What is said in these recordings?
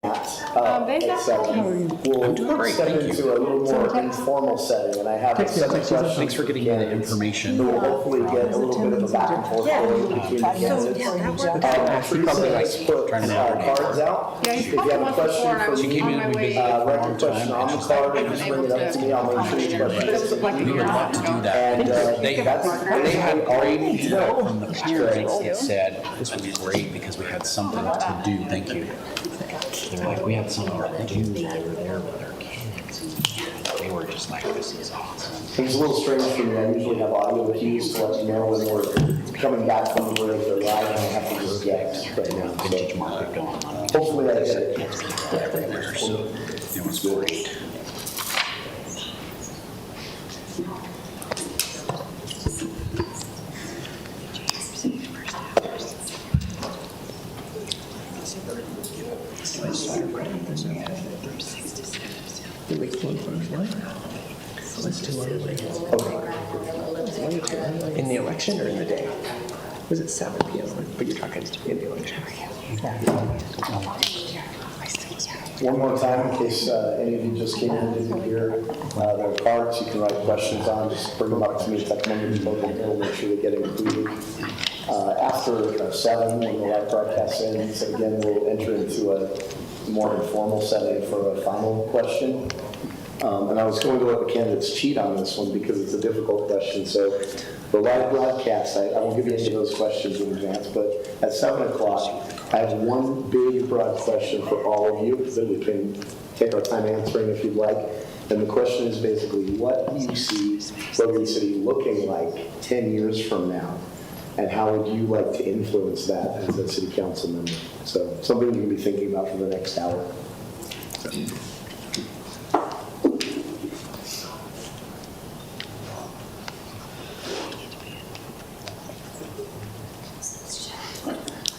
We'll step into a little more informal setting, and I have a set of questions. Thanks for getting me the information. We'll hopefully get a little bit of a back and forth between the candidates. Teresa put cards out. If you have a question for me, write your question on the card and just bring it up to me. I'll make sure you question. We were about to do that. And They had great input from the parents that said, this would be great because we had something to do. Thank you. They're like, we had something to do. They were there with our kids. They were just like, this is awesome. It's a little strange for me. I usually have audio cues to let you know when we're coming back from the break or live, and I have to just get right now. Vintage market going on. Hopefully I get it. Everywhere, so it was great. In the election or in the day? Was it 7 p.m.? But you're talking in the election. One more time, in case any of you just came in and didn't hear their cards, you can write questions on, just bring them up to me, type them under the Logan, we'll make sure they get included. After 7, when the live broadcast ends, again, we'll enter into a more informal setting for a final question. And I was going to let the candidates cheat on this one because it's a difficult question. So the live broadcast, I won't give you any of those questions in advance, but at 7 o'clock, I have one big broad question for all of you that we can take our time answering if you'd like. And the question is basically, what do you see Logan City looking like 10 years from now? And how would you like to influence that as a city council member? So something you can be thinking about for the next hour.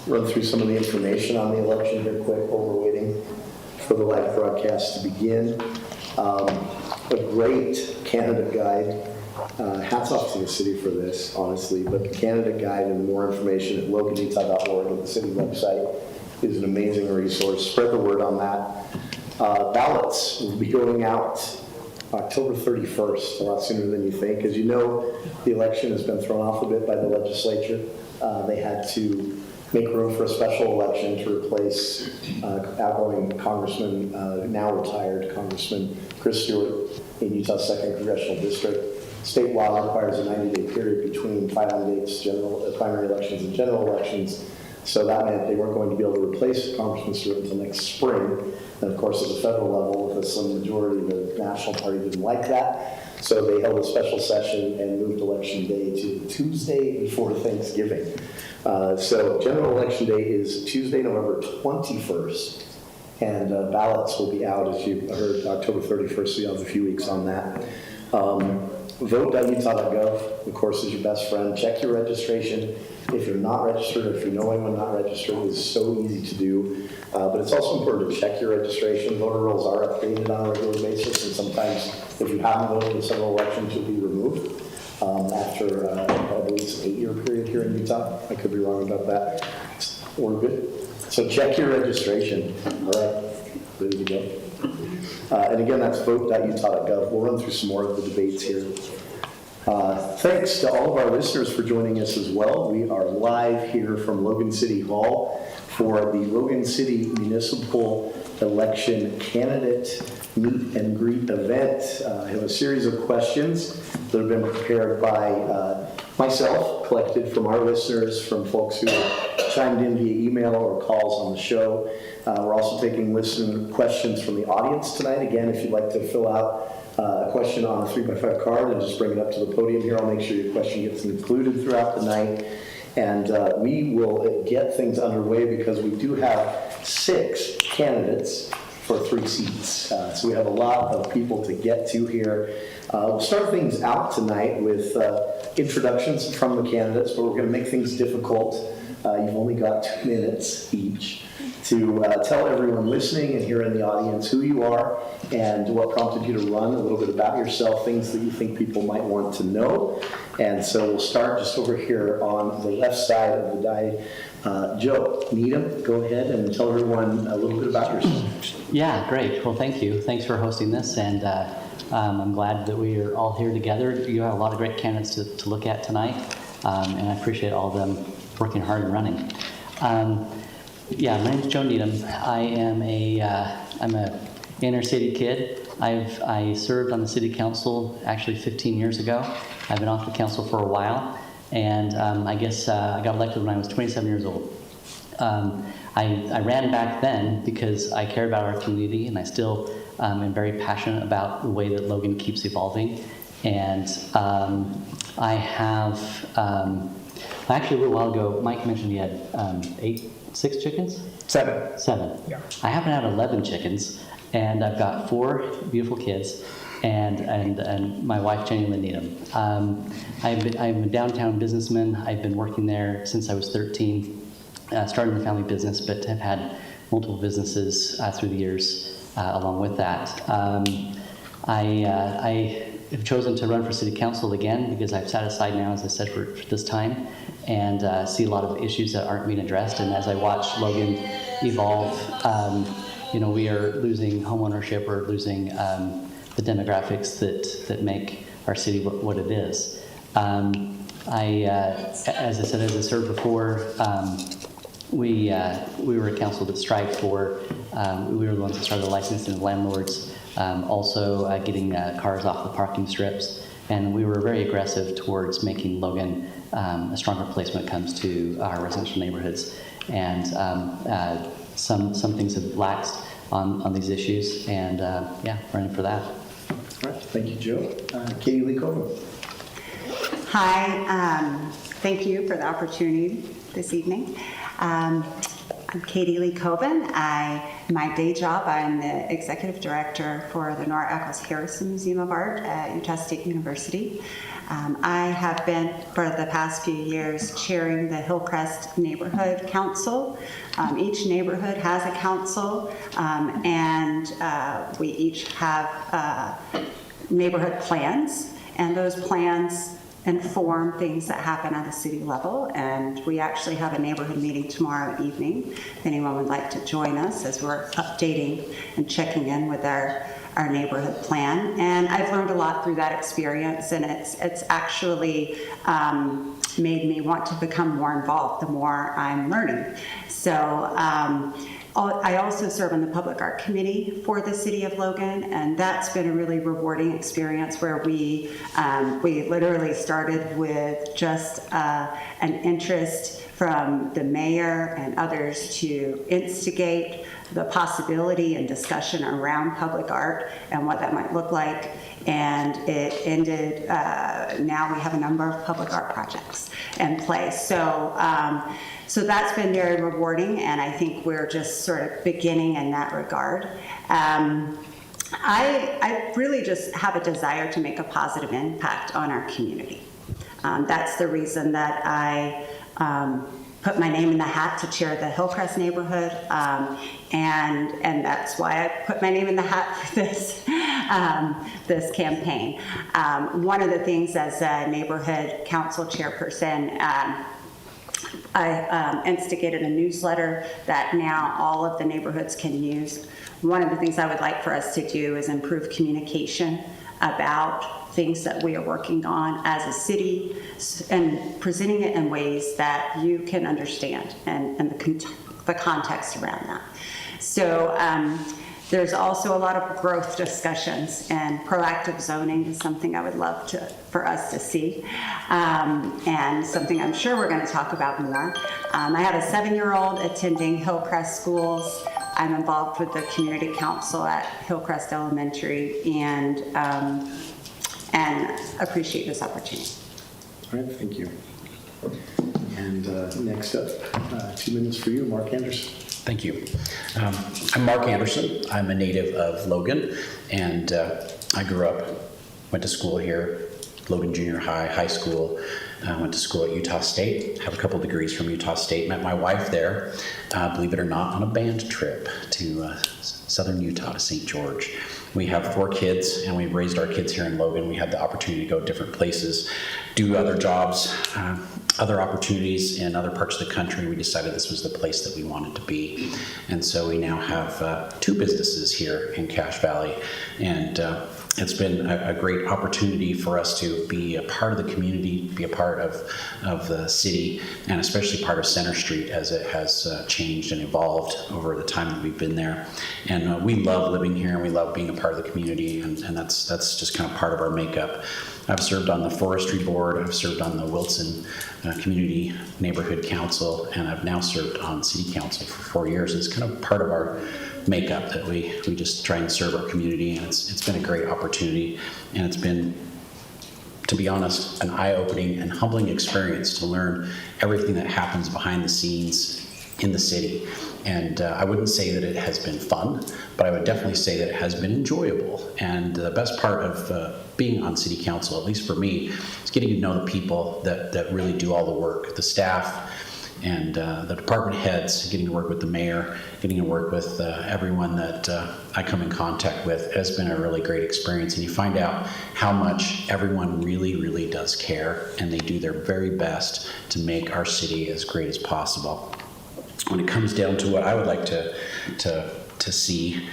Run through some of the information on the election here quick while we're waiting for the live broadcast to begin. A great candidate guide. Hats off to the city for this, honestly, but the candidate guide and more information at loganutah.org at the city website is an amazing resource. Spread the word on that. Ballots will be going out October 31st, a lot sooner than you think. As you know, the election has been thrown off a bit by the legislature. They had to make room for a special election to replace outgoing Congressman, now retired Congressman Chris Stewart in Utah's 2nd Congressional District. State law requires a 90-day period between filing dates, primary elections and general elections. So that meant they weren't going to be able to replace Congressman Stewart until next spring. And of course, at the federal level, with a slim majority, the National Party didn't like that. So they held a special session and moved Election Day to Tuesday before Thanksgiving. So General Election Day is Tuesday, November 21st. And ballots will be out, as you heard, October 31st, so you have a few weeks on that. Vote.utah.gov, of course, is your best friend. Check your registration. If you're not registered, or if you know anyone not registered, it's so easy to do. But it's also important to check your registration. Voter rolls are updated on a regular basis, and sometimes if you haven't voted in several elections, you'll be removed after, I believe it's an 8-year period here in Utah. I could be wrong about that. We're good. So check your registration. All right, ready to go. And again, that's vote.utah.gov. We'll run through some more of the debates here. Thanks to all of our listeners for joining us as well. We are live here from Logan City Hall for the Logan City Municipal Election Candidate Meet and Greet event. I have a series of questions that have been prepared by myself, collected from our listeners, from folks who chimed in via email or calls on the show. We're also taking listener questions from the audience tonight. Again, if you'd like to fill out a question on a 3x5 card and just bring it up to the podium here, I'll make sure your question gets included throughout the night. And we will get things underway because we do have 6 candidates for 3 seats. So we have a lot of people to get to here. We'll start things out tonight with introductions from the candidates, but we're going to make things difficult. You've only got 2 minutes each to tell everyone listening and here in the audience who you are and what prompted you to run, a little bit about yourself, things that you think people might want to know. And so we'll start just over here on the left side of the Joe Needham, go ahead and tell everyone a little bit about yourself. Yeah, great. Well, thank you. Thanks for hosting this, and I'm glad that we are all here together. You have a lot of great candidates to look at tonight, and I appreciate all of them working hard and running. Yeah, my name's Joe Needham. I'm a inner city kid. I served on the city council actually 15 years ago. I've been off the council for a while, and I guess I got elected when I was 27 years old. I ran back then because I cared about our community, and I still am very passionate about the way that Logan keeps evolving. And I have, actually a little while ago, Mike mentioned he had 6 chickens? 7. 7. Yeah. I happen to have 11 chickens, and I've got 4 beautiful kids, and my wife, Jenny Lynn Needham. I'm a downtown businessman. I've been working there since I was 13. Started in the family business, but have had multiple businesses through the years along with that. I have chosen to run for city council again because I've sat aside now, as I said, for this time, and see a lot of issues that aren't being addressed. And as I watch Logan evolve, we are losing homeownership, we're losing the demographics that make our city what it is. As I said, as I served before, we were a council that strived for, we were the ones that started licensing the landlords, also getting cars off the parking strips, and we were very aggressive towards making Logan a stronger place when it comes to our residential neighborhoods. And some things have laxed on these issues, and yeah, running for that. All right, thank you, Joe. Katie Lee Coleman. Hi, thank you for the opportunity this evening. I'm Katie Lee Coben. My day job, I'm the executive director for the Nora Eccles Harrison Museum of Art at Utah State University. I have been, for the past few years, chairing the Hillcrest Neighborhood Council. Each neighborhood has a council, and we each have neighborhood plans, and those plans inform things that happen at a city level. And we actually have a neighborhood meeting tomorrow evening, if anyone would like to join us, as we're updating and checking in with our neighborhood plan. And I've learned a lot through that experience, and it's actually made me want to become more involved the more I'm learning. So I also serve on the Public Art Committee for the City of Logan, and that's been a really rewarding experience where we literally started with just an interest from the mayor and others to instigate the possibility and discussion around public art and what that might look like. And it ended, now we have a number of public art projects in place. So that's been very rewarding, and I think we're just sort of beginning in that regard. I really just have a desire to make a positive impact on our community. That's the reason that I put my name in the hat to chair the Hillcrest neighborhood, and that's why I put my name in the hat for this campaign. One of the things as a neighborhood council chairperson, I instigated a newsletter that now all of the neighborhoods can use. One of the things I would like for us to do is improve communication about things that we are working on as a city and presenting it in ways that you can understand and the context around that. So there's also a lot of growth discussions, and proactive zoning is something I would love for us to see, and something I'm sure we're going to talk about more. I have a 7-year-old attending Hillcrest schools. I'm involved with the community council at Hillcrest Elementary, and appreciate this opportunity. All right, thank you. And next up, 2 minutes for you, Mark Anderson. Thank you. I'm Mark Anderson. I'm a native of Logan, and I grew up, went to school here, Logan Junior High, high school. Went to school at Utah State, have a couple degrees from Utah State. Met my wife there, believe it or not, on a band trip to southern Utah, to St. George. We have 4 kids, and we've raised our kids here in Logan. We had the opportunity to go different places, do other jobs other opportunities in other parts of the country, we decided this was the place that we wanted to be. And so we now have 2 businesses here in Cache Valley, and it's been a great opportunity for us to be a part of the community, be a part of the city, and especially part of Center Street as it has changed and evolved over the time that we've been there. And we love living here, and we love being a part of the community, and that's just kind of part of our makeup. I've served on the Forestry Board, I've served on the Wilson Community Neighborhood Council, and I've now served on City Council for 4 years. It's kind of part of our makeup that we just try and serve our community, and it's been a great opportunity, and it's been, to be honest, an eye-opening and humbling experience to learn everything that happens behind the scenes in the city. And I wouldn't say that it has been fun, but I would definitely say that it has been enjoyable. And the best part of being on City Council, at least for me, is getting to know the people that really do all the work, the staff, and the department heads, getting to work with the mayor, getting to work with everyone that I come in contact with. It has been a really great experience, and you find out how much everyone really, really does care, and they do their very best to make our city as great as possible. When it comes down to what I would like to see,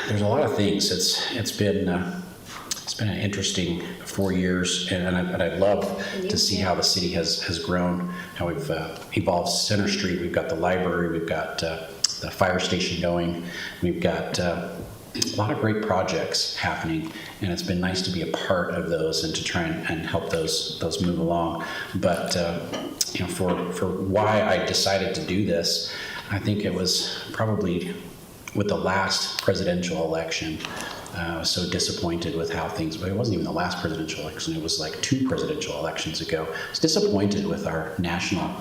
there's a lot of things. It's been an interesting 4 years, and I'd love to see how the city has grown, how we've evolved Center Street. We've got the library, we've got the fire station going, we've got a lot of great projects happening, and it's been nice to be a part of those and to try and help those move along. But for why I decided to do this, I think it was probably with the last presidential election. I was so disappointed with how things, but it wasn't even the last presidential election, it was like 2 presidential elections ago. I was disappointed with our national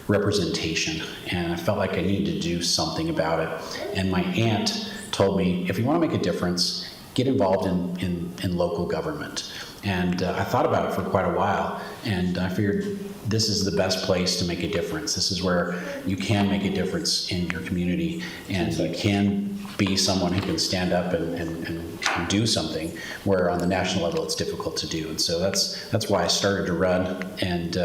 representation, and I felt like I needed to do something about it. And my aunt told me, if you want to make a difference, get involved in local government. And I thought about it for quite a while, and I figured this is the best place to make a difference. This is where you can make a difference in your community, and you can be someone who can stand up and do something where on the national level it's difficult to do. And so that's why I started to run, and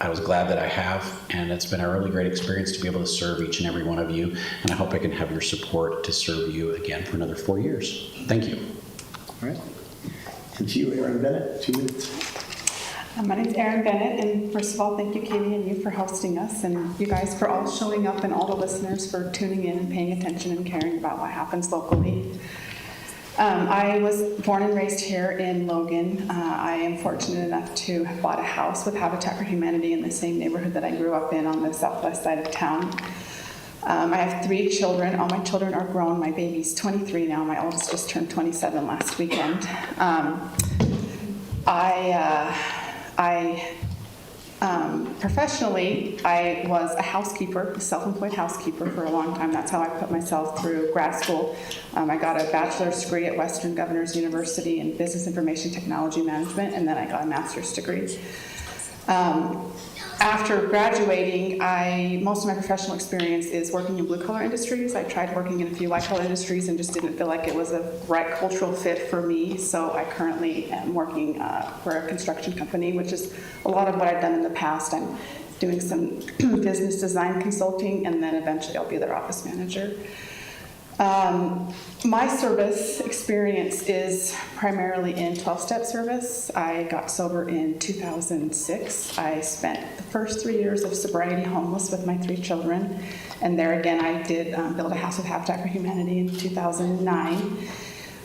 I was glad that I have, and it's been a really great experience to be able to serve each and every one of you, and I hope I can have your support to serve you again for another 4 years. Thank you. All right. And to you, Erin Bennett, 2 minutes. My name's Erin Bennett, and first of all, thank you, Katie, and you for hosting us, and you guys for all showing up, and all the listeners for tuning in and paying attention and caring about what happens locally. I was born and raised here in Logan. I am fortunate enough to have bought a house with Habitat for Humanity in the same neighborhood that I grew up in on the southwest side of town. I have 3 children. All my children are grown. My baby's 23 now. My oldest just turned 27 last weekend. Professionally, I was a housekeeper, a self-employed housekeeper for a long time. That's how I put myself through grad school. I got a bachelor's degree at Western Governors University in Business Information Technology Management, and then I got a master's degree. After graduating, most of my professional experience is working in blue-collar industries. I tried working in a few white-collar industries and just didn't feel like it was a right cultural fit for me, so I currently am working for a construction company, which is a lot of what I've done in the past. I'm doing some business design consulting, and then eventually I'll be their office manager. My service experience is primarily in 12-step service. I got sober in 2006. I spent the first 3 years of sobriety homeless with my 3 children. And there again, I did build a house with Habitat for Humanity in 2009.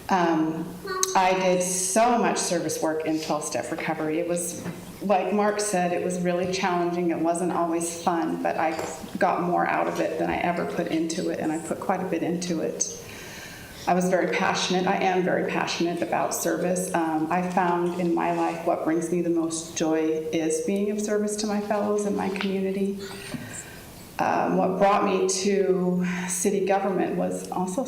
I did so much service work in 12-step recovery. It was, like Mark said, it was really challenging. It wasn't always fun, but I got more out of it than I ever put into it, and I put quite a bit into it. I was very passionate. I am very passionate about service. I found in my life what brings me the most joy is being of service to my fellows and my community. What brought me to city government was also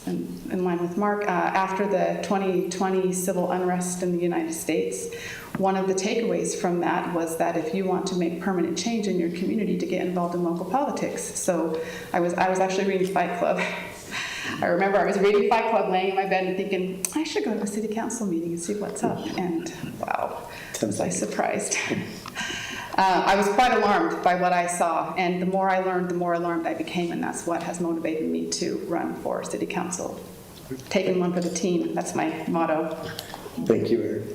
in line with Mark. After the 2020 civil unrest in the United States, one of the takeaways from that was that if you want to make permanent change in your community, to get involved in local politics. So I was actually reading Fight Club. I remember I was reading Fight Club, laying in my bed and thinking, I should go to a city council meeting and see what's up. And wow, was I surprised. I was quite alarmed by what I saw, and the more I learned, the more alarmed I became, and that's what has motivated me to run for city council. Taking one for the team, that's my motto. Thank you, Erin.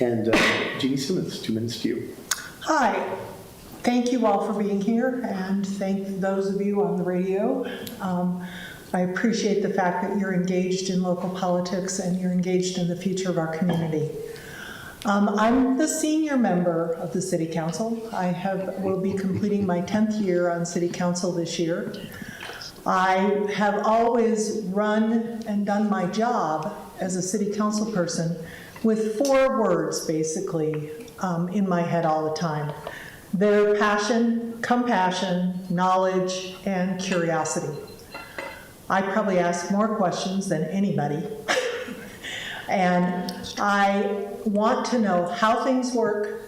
And Jeannie Simmons, 2 minutes to you. Hi. Thank you all for being here, and thank those of you on the radio. I appreciate the fact that you're engaged in local politics and you're engaged in the future of our community. I'm the senior member of the City Council. Will be completing my 10th year on City Council this year. I have always run and done my job as a City Council person with 4 words, basically, in my head all the time. They're passion, compassion, knowledge, and curiosity. I probably ask more questions than anybody. And I want to know how things work,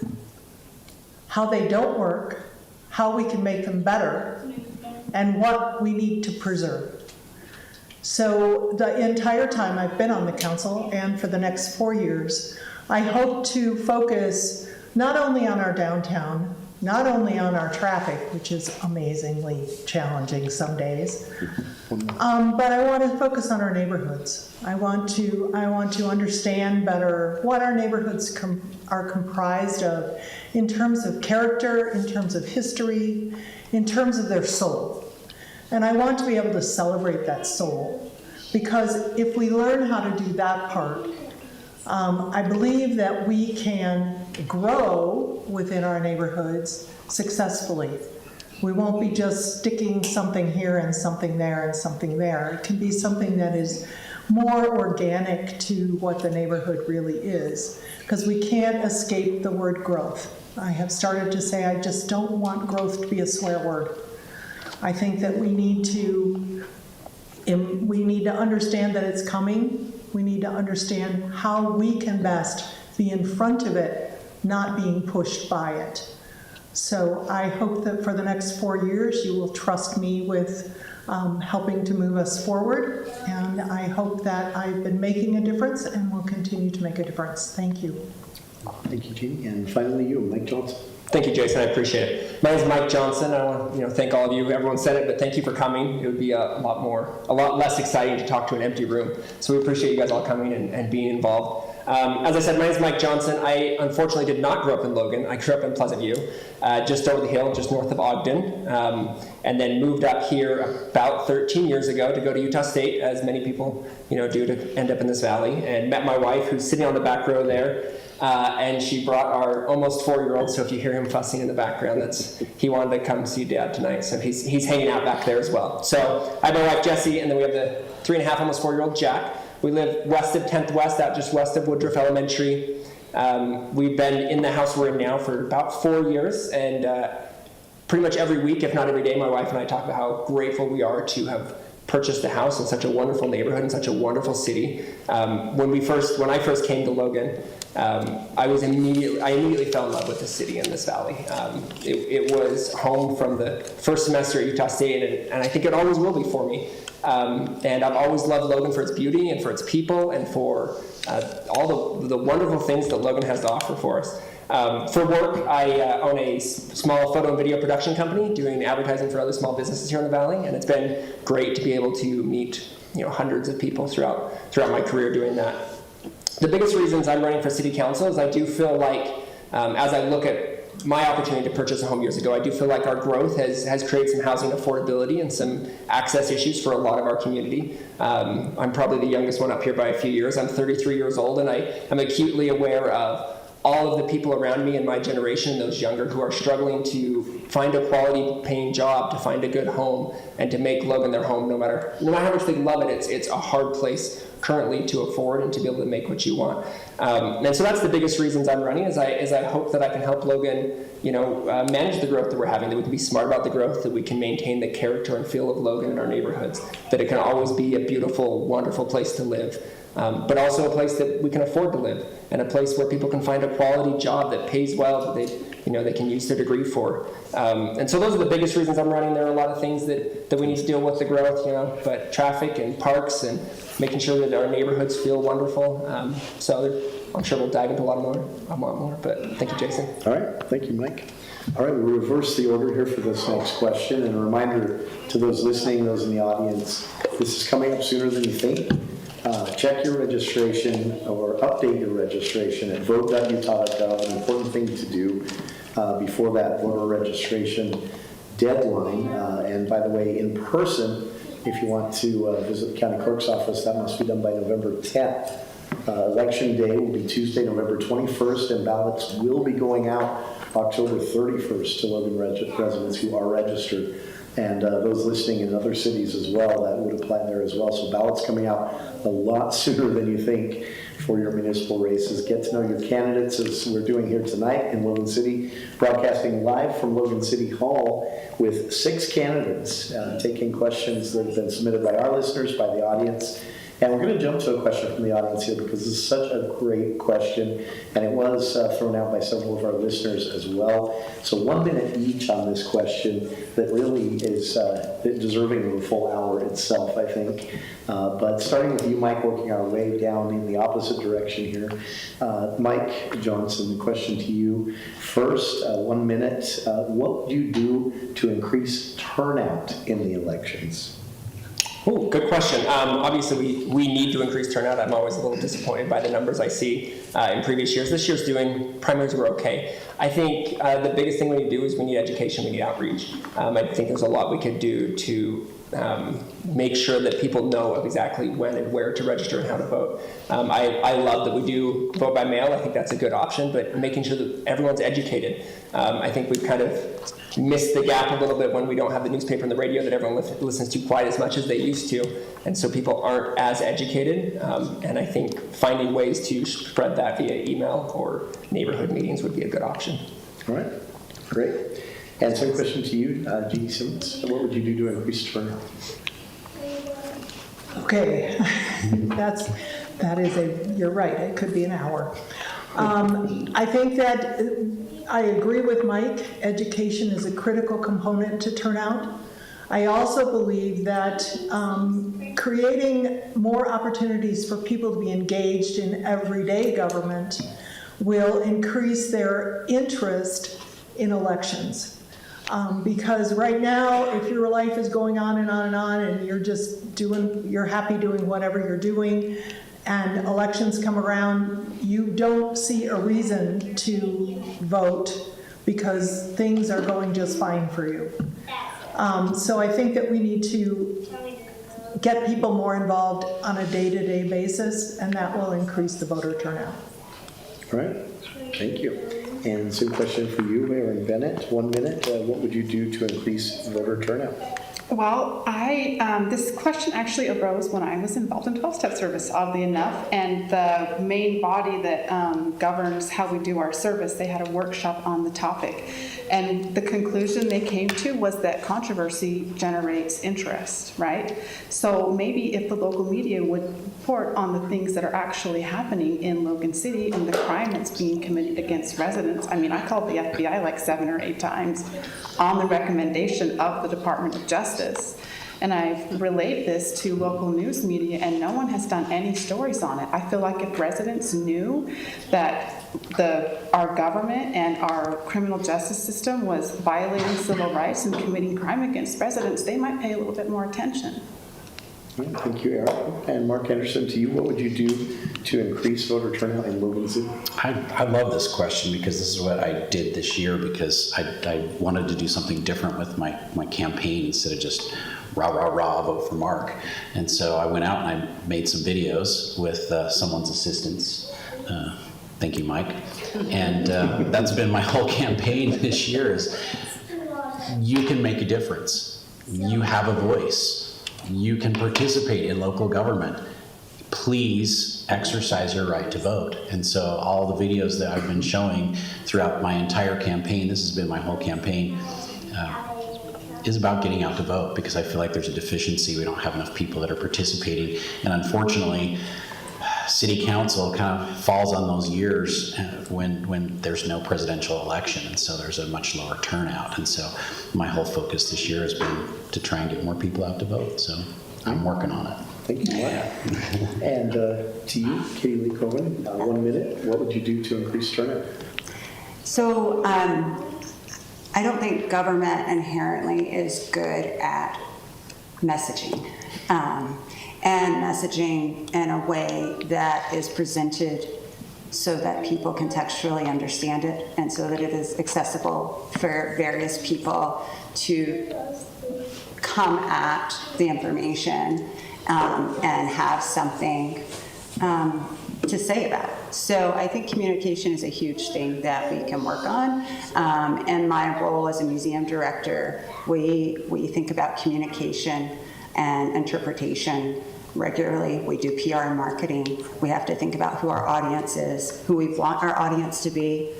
how they don't work, how we can make them better, and what we need to preserve. So the entire time I've been on the council, and for the next 4 years, I hope to focus not only on our downtown, not only on our traffic, which is amazingly challenging some days, but I want to focus on our neighborhoods. I want to understand better what our neighborhoods are comprised of in terms of character, in terms of history, in terms of their soul. And I want to be able to celebrate that soul, because if we learn how to do that part, I believe that we can grow within our neighborhoods successfully. We won't be just sticking something here and something there and something there. It can be something that is more organic to what the neighborhood really is, because we can't escape the word growth. I have started to say I just don't want growth to be a swear word. I think that we need to understand that it's coming. We need to understand how we can best be in front of it, not being pushed by it. So I hope that for the next 4 years you will trust me with helping to move us forward, and I hope that I've been making a difference and will continue to make a difference. Thank you. Thank you, Jeannie. And finally you, Mike Johnson. Thank you, Jason. I appreciate it. My name is Mike Johnson. I want to thank all of you. Everyone said it, but thank you for coming. It would be a lot less exciting to talk to an empty room. So we appreciate you guys all coming and being involved. As I said, my name is Mike Johnson. I unfortunately did not grow up in Logan. I grew up in Pleasant View, just over the hill, just north of Ogden, and then moved up here about 13 years ago to go to Utah State, as many people do, to end up in this valley, and met my wife, who's sitting on the back row there. And she brought our almost 4-year-old, so if you hear him fussing in the background, he wanted to come see Dad tonight, so he's hanging out back there as well. So I have my wife Jessie, and then we have the 3.5, almost 4-year-old Jack. We live west of 10th West, out just west of Woodruff Elementary. We've been in the house we're in now for about 4 years, and pretty much every week, if not every day, my wife and I talk about how grateful we are to have purchased a house in such a wonderful neighborhood, in such a wonderful city. When I first came to Logan, I immediately fell in love with the city and this valley. It was home from the first semester at Utah State, and I think it always will be for me. And I've always loved Logan for its beauty and for its people and for all the wonderful things that Logan has to offer for us. For work, I own a small photo and video production company doing advertising for other small businesses here in the valley, and it's been great to be able to meet hundreds of people throughout my career doing that. The biggest reasons I'm running for city council is I do feel like, as I look at my opportunity to purchase a home years ago, I do feel like our growth has created some housing affordability and some access issues for a lot of our community. I'm probably the youngest one up here by a few years. I'm 33 years old, and I'm acutely aware of all of the people around me in my generation, those younger, who are struggling to find a quality paying job, to find a good home, and to make Logan their home. No matter how much they love it, it's a hard place currently to afford and to be able to make what you want. And so that's the biggest reasons I'm running, is I hope that I can help Logan manage the growth that we're having, that we can be smart about the growth, that we can maintain the character and feel of Logan in our neighborhoods, that it can always be a beautiful, wonderful place to live. but also a place that we can afford to live, and a place where people can find a quality job that pays well, that they can use their degree for. And so those are the biggest reasons I'm running. There are a lot of things that we need to deal with the growth, but traffic and parks and making sure that our neighborhoods feel wonderful. So I'm sure we'll dive into a lot more, but thank you, Jason. All right, thank you, Mike. All right, we'll reverse the order here for this next question. And a reminder to those listening, those in the audience, this is coming up sooner than you think. Check your registration or update your registration at vote.utah.gov. An important thing to do before that voter registration deadline. And by the way, in person, if you want to visit the county clerk's office, that must be done by November 10th. Election day will be Tuesday, November 21st, and ballots will be going out October 31st to Logan residents who are registered. And those listening in other cities as well, that would apply there as well. So ballots coming out a lot sooner than you think for your municipal races. Get to know your candidates, as we're doing here tonight in Logan City, broadcasting live from Logan City Hall with 6 candidates, taking questions that have been submitted by our listeners, by the audience. And we're going to jump to a question from the audience here because this is such a great question, and it was thrown out by several of our listeners as well. So 1 minute each on this question that really is deserving of a full hour itself, I think. But starting with you, Mike, working our way down in the opposite direction here. Mike Johnson, the question to you. First, 1 minute, what would you do to increase turnout in the elections? Oh, good question. Obviously, we need to increase turnout. I'm always a little disappointed by the numbers I see in previous years. This year's primaries were okay. I think the biggest thing we need to do is we need education, we need outreach. I think there's a lot we could do to make sure that people know of exactly when and where to register and how to vote. I love that we do vote by mail. I think that's a good option, but making sure that everyone's educated. I think we've kind of missed the gap a little bit when we don't have the newspaper and the radio that everyone listens to quite as much as they used to, and so people aren't as educated, and I think finding ways to spread that via email or neighborhood meetings would be a good option. All right, great. And same question to you, Jeannie Simmons. What would you do to increase turnout? Okay, you're right, it could be an hour. I think that I agree with Mike. Education is a critical component to turnout. I also believe that creating more opportunities for people to be engaged in everyday government will increase their interest in elections. Because right now, if your life is going on and on and on, and you're happy doing whatever you're doing, and elections come around, you don't see a reason to vote because things are going just fine for you. So I think that we need to get people more involved on a day-to-day basis, and that will increase the voter turnout. All right, thank you. And same question for you, Aaron Bennett. 1 minute, what would you do to increase voter turnout? Well, this question actually arose when I was involved in 12-step service, oddly enough, and the main body that governs how we do our service, they had a workshop on the topic. And the conclusion they came to was that controversy generates interest, right? So maybe if the local media would report on the things that are actually happening in Logan City and the crime that's being committed against residents. I mean, I called the FBI like 7 or 8 times on the recommendation of the Department of Justice. And I've relayed this to local news media, and no one has done any stories on it. I feel like if residents knew that our government and our criminal justice system was violating civil rights and committing crime against residents, they might pay a little bit more attention. Thank you, Eric. And Mark Anderson, to you, what would you do to increase voter turnout in Logan City? I love this question because this is what I did this year because I wanted to do something different with my campaign instead of just rah, rah, rah, vote for Mark. And so I went out and I made some videos with someone's assistance. Thank you, Mike. And that's been my whole campaign this year is you can make a difference. You have a voice. You can participate in local government. Please exercise your right to vote. And so all the videos that I've been showing throughout my entire campaign, this has been my whole campaign, is about getting out to vote because I feel like there's a deficiency. We don't have enough people that are participating. And unfortunately, city council kind of falls on those years when there's no presidential election, and so there's a much lower turnout. And so my whole focus this year has been to try and get more people out to vote. So I'm working on it. Thank you, Mark. And to you, Katie Lee Cohen, 1 minute, what would you do to increase turnout? So I don't think government inherently is good at messaging. And messaging in a way that is presented so that people contextually understand it and so that it is accessible for various people to come at the information and have something to say about it. So I think communication is a huge thing that we can work on. In my role as a museum director, we think about communication and interpretation regularly. We do PR and marketing. We have to think about who our audience is, who we want our audience to be,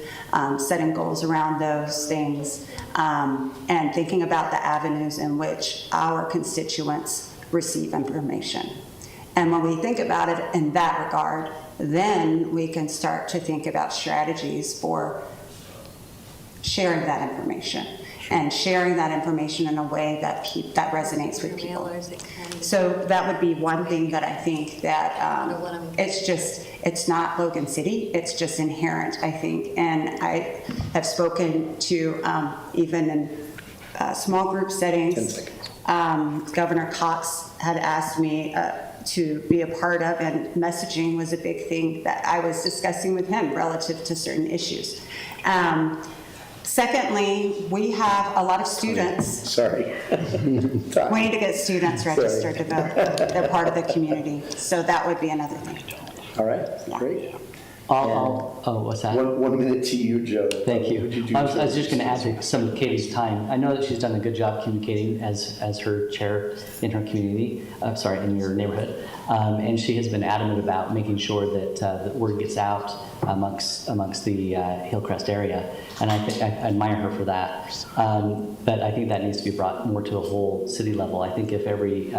setting goals around those things, and thinking about the avenues in which our constituents receive information. And when we think about it in that regard, then we can start to think about strategies for sharing that information and sharing that information in a way that that resonates with people. So that would be one thing that I think that it's not Logan City, it's just inherent, I think. And I have spoken to, even in small group settings, Governor Cox had asked me to be a part of, and messaging was a big thing that I was discussing with him relative to certain issues. Secondly, we have a lot of students. Sorry. We need to get students registered to vote. They're part of the community. So that would be another thing. All right, Yeah. great. What's that? 1 minute to you, Joe. Thank you. What would you do I was to just going to add increase to some of Katie's time. I know that she's done a good job communicating as her chair in her community, in your neighborhood. And she has been adamant about making sure that the word gets out amongst the Hillcrest area. And I admire her for that. But I think that needs to be brought more to a whole city level. I think if every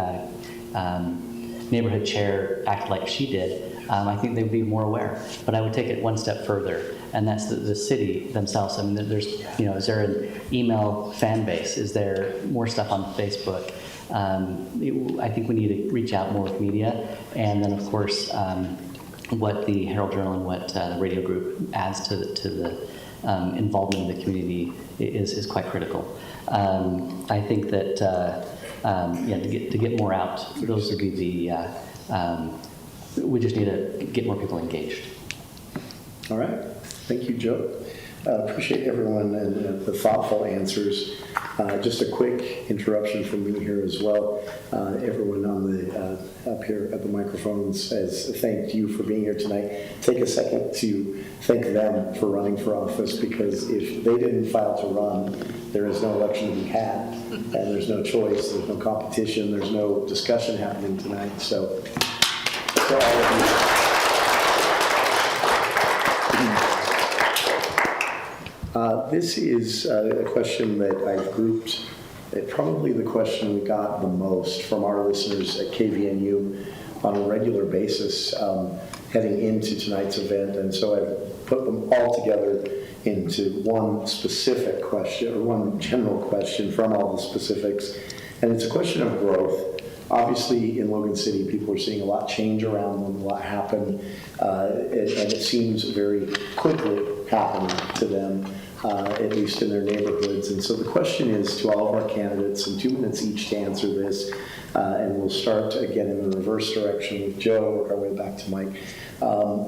neighborhood chair acted like she did, I think they'd be more aware. But I would take it one step further, and that's the city themselves. I mean, there's, is there an email fan base? Is there more stuff on Facebook? I think we need to reach out more with media, and then of course, what the Herald Journal and what the radio group adds to the involvement in the community is quite critical. I think that to get more out, those would be we just need to get more people engaged. All right. Thank you, Joe. Appreciate everyone and the thoughtful answers. Just a quick interruption from me here as well. Everyone on the up here at the microphones has thanked you for being here tonight. Take a second to thank them for running for office, because if they didn't file to run, there is no election to be had, and there's no choice, there's no competition, there's no discussion happening tonight. So to all of you. This is a question that I've grouped, probably the question we got the most from our listeners at KVNU on a regular basis heading into tonight's event. And so I've put them all together into one specific question, or one general question from all the specifics. And it's a question of growth. Obviously, in Logan City, people are seeing a lot change around them, a lot happen, and it seems very quickly happening to them. At least in their neighborhoods. And so the question is to all of our candidates, in 2 minutes each to answer this, and we'll start again in the reverse direction with Joe, work our way back to Mike.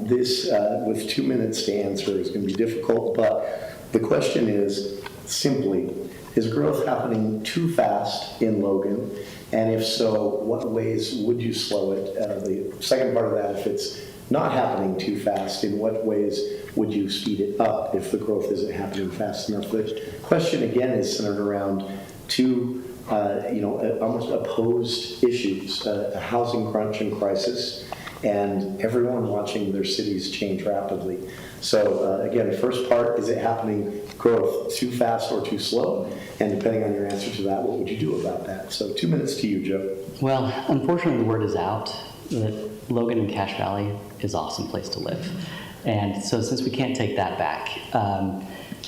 This, with 2 minutes to answer, is going to be difficult, but the question is simply, is growth happening too fast in Logan? And if so, what ways would you slow it? The second part of that, if it's not happening too fast, in what ways would you speed it up if the growth isn't happening fast enough? The question again is centered around two, almost opposed issues: a housing crunch and crisis, and everyone watching their cities change rapidly. So again, the first part, is it happening growth too fast or too slow? And depending on your answer to that, what would you do about that? So 2 minutes to you, Joe. Well, unfortunately, the word is out that Logan and Cache Valley is an awesome place to live. And so since we can't take that back,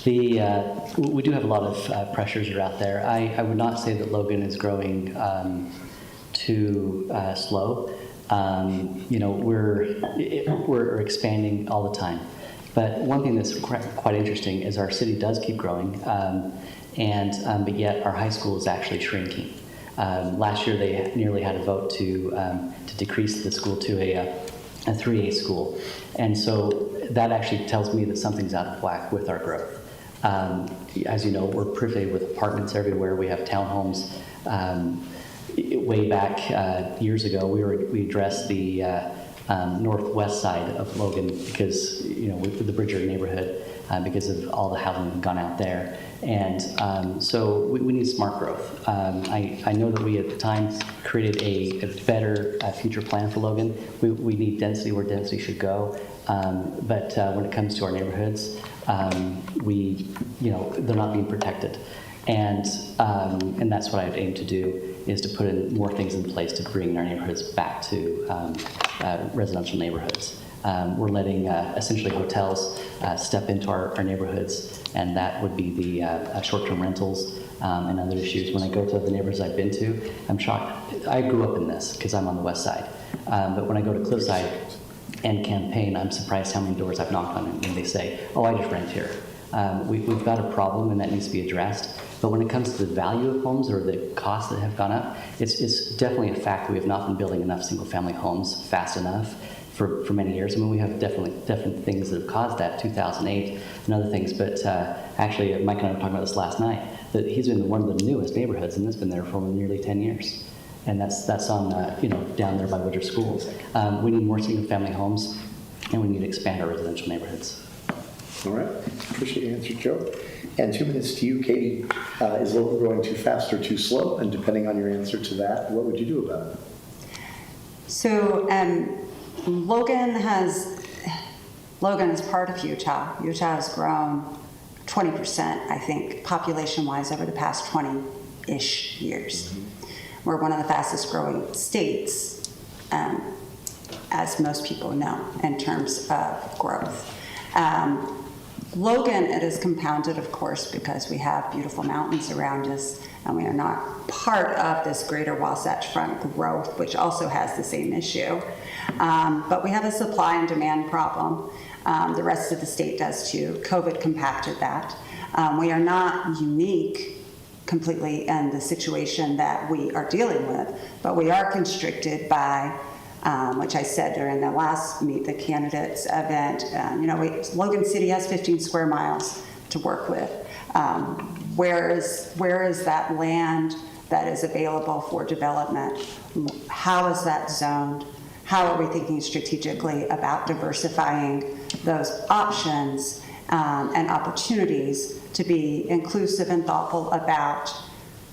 we do have a lot of pressures are out there. I would not say that Logan is growing too slow. We're expanding all the time. But one thing that's quite interesting is our city does keep growing, but yet our high school is actually shrinking. Last year they nearly had a vote to decrease the school to a 3A school. And so that actually tells me that something's out of whack with our growth. As you know, we're privy with apartments everywhere. We have townhomes. Way back years ago, we addressed the northwest side of Logan because, with the Bridger neighborhood, because of all the housing that had gone out there. And so we need smart growth. I know that we at the time created a better future plan for Logan. We need density where density should go. But when it comes to our neighborhoods, they're not being protected. And that's what I'd aim to do, is to put in more things in place to bring our neighborhoods back to residential neighborhoods. We're letting essentially hotels step into our neighborhoods, and that would be the short-term rentals and other issues. When I go to the neighborhoods I've been to, I'm shocked. I grew up in this because I'm on the west side. But when I go to Cliffside and Campaign, I'm surprised how many doors I've knocked on and they say, oh, I just rent here. We've got a problem and that needs to be addressed. But when it comes to the value of homes or the costs that have gone up, it's definitely a fact that we have not been building enough single-family homes fast enough for many years. I mean, we have definite things that have caused that, 2008 and other things. But actually, Mike and I were talking about this last night, that he's in one of the newest neighborhoods, and it's been there for nearly 10 years. And that's on down there by Woodger School. We need more single-family homes, and we need to expand our residential neighborhoods. All right, appreciate your answer, Joe. And 2 minutes to you, Katie. Is Logan growing too fast or too slow? And depending on your answer to that, what would you do about it? So Logan is part of Utah. Utah has grown 20%, I think, population-wise over the past 20-ish years. We're one of the fastest growing states, as most people know, in terms of growth. Logan, it is compounded, of course, because we have beautiful mountains around us, and we are not part of this greater Wasatch Front growth, which also has the same issue. But we have a supply and demand problem. The rest of the state does too. COVID compacted that. We are not unique completely in the situation that we are dealing with, but we are constricted by which I said during the last Meet the Candidates event, Logan City has 15 square miles to work with. Where is that land that is available for development? How is that zoned? How are we thinking strategically about diversifying those options and opportunities to be inclusive and thoughtful about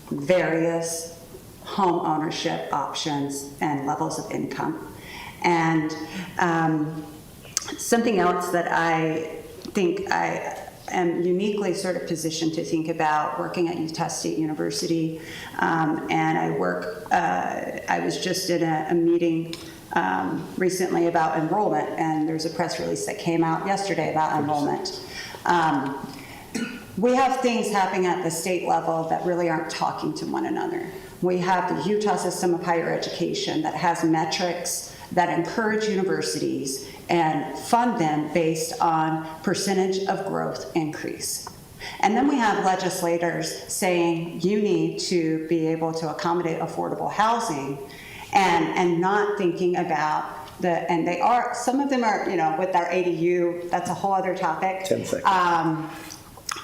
various home ownership options and levels of income? And something else that I think I am uniquely sort of positioned to think about, working at Utah State University, and I was just in a meeting recently about enrollment, and there's a press release that came out yesterday about enrollment. We have things happening at the state level that really aren't talking to one another. We have the Utah System of Higher Education that has metrics that encourage universities and fund them based on percentage of growth increase. And then we have legislators saying you need to be able to accommodate affordable housing and not thinking about and they are, some of them are, with our ADU, that's a whole other topic. 10 seconds.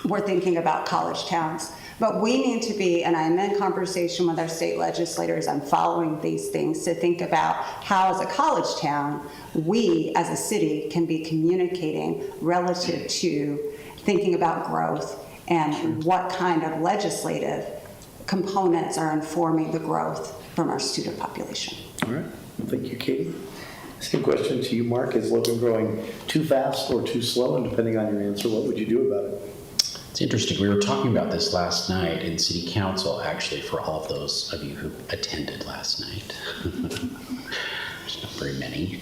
We're thinking about college towns. But we need to be, and I'm in conversation with our state legislators, I'm following these things to think about how, as a college town, we as a city can be communicating relative to thinking about growth and what kind of legislative components are informing the growth from our student population. All right, thank you, Katie. Same question to you, Mark. Is Logan growing too fast or too slow? And depending on your answer, what would you do about it? It's interesting. We were talking about this last night in City Council, actually, for all of those of you who attended last night. not very many.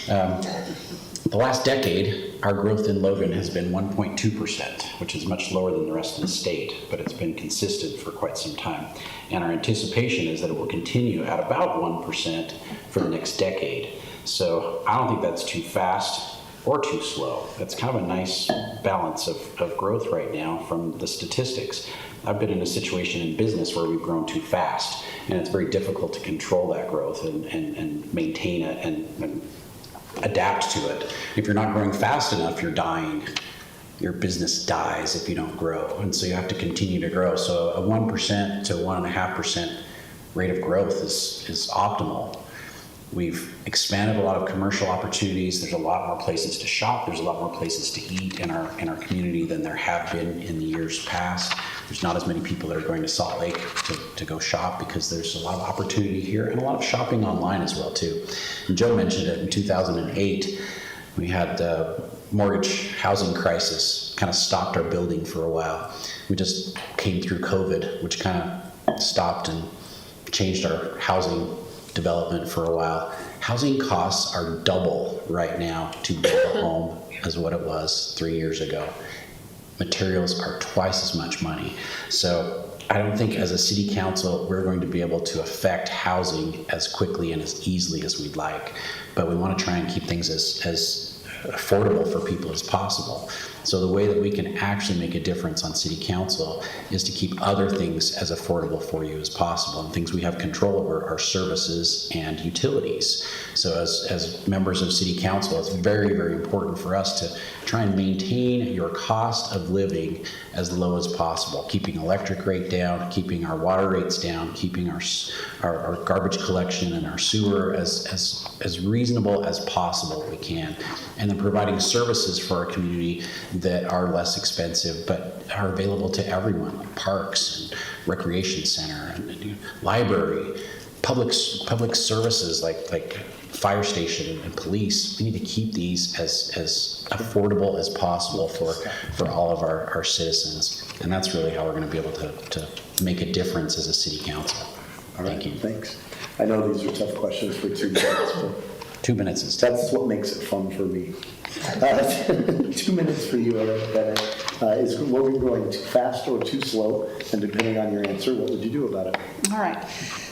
The last decade, our growth in Logan has been 1.2%, which is much lower than the rest of the state, but it's been consistent for quite some time. And our anticipation is that it will continue at about 1% for the next decade. So I don't think that's too fast or too slow. That's kind of a nice balance of growth right now from the statistics. I've been in a situation in business where we've grown too fast, and it's very difficult to control that growth and maintain it and adapt to it. If you're not growing fast enough, you're dying. Your business dies if you don't grow, and so you have to continue to grow. So a 1% to 1.5% rate of growth is optimal. We've expanded a lot of commercial opportunities. There's a lot more places to shop. There's a lot more places to eat in our community than there have been in the years past. There's not as many people that are going to Salt Lake to go shop because there's a lot of opportunity here and a lot of shopping online as well too. And Joe mentioned it in 2008. We had the mortgage housing crisis kind of stopped our building for a while. We just came through COVID, which kind of stopped and changed our housing development for a while. Housing costs are double right now to build a home as what it was 3 years ago. Materials are twice as much money. So I don't think as a city council we're going to be able to affect housing as quickly and as easily as we'd like, but we want to try and keep things as affordable for people as possible. So the way that we can actually make a difference on city council is to keep other things as affordable for you as possible. And things we have control over are services and utilities. So as members of city council, it's very, very important for us to try and maintain your cost of living as low as possible, keeping electric rate down, keeping our water rates down, keeping our garbage collection and our sewer as reasonable as possible we can, and then providing services for our community that are less expensive but are available to everyone, like parks and recreation center and library, public services like fire station and police. We need to keep these as affordable as possible for all of our citizens, and that's really how we're going to be able to make a difference as a city council. All right, Thank you. thanks. I know these are tough questions for 2 minutes, but 2 minutes is that's what makes it fun for me. 2 minutes for you, Bennett. Is Logan growing too fast or too slow? And depending on your answer, what would you do about it? All right.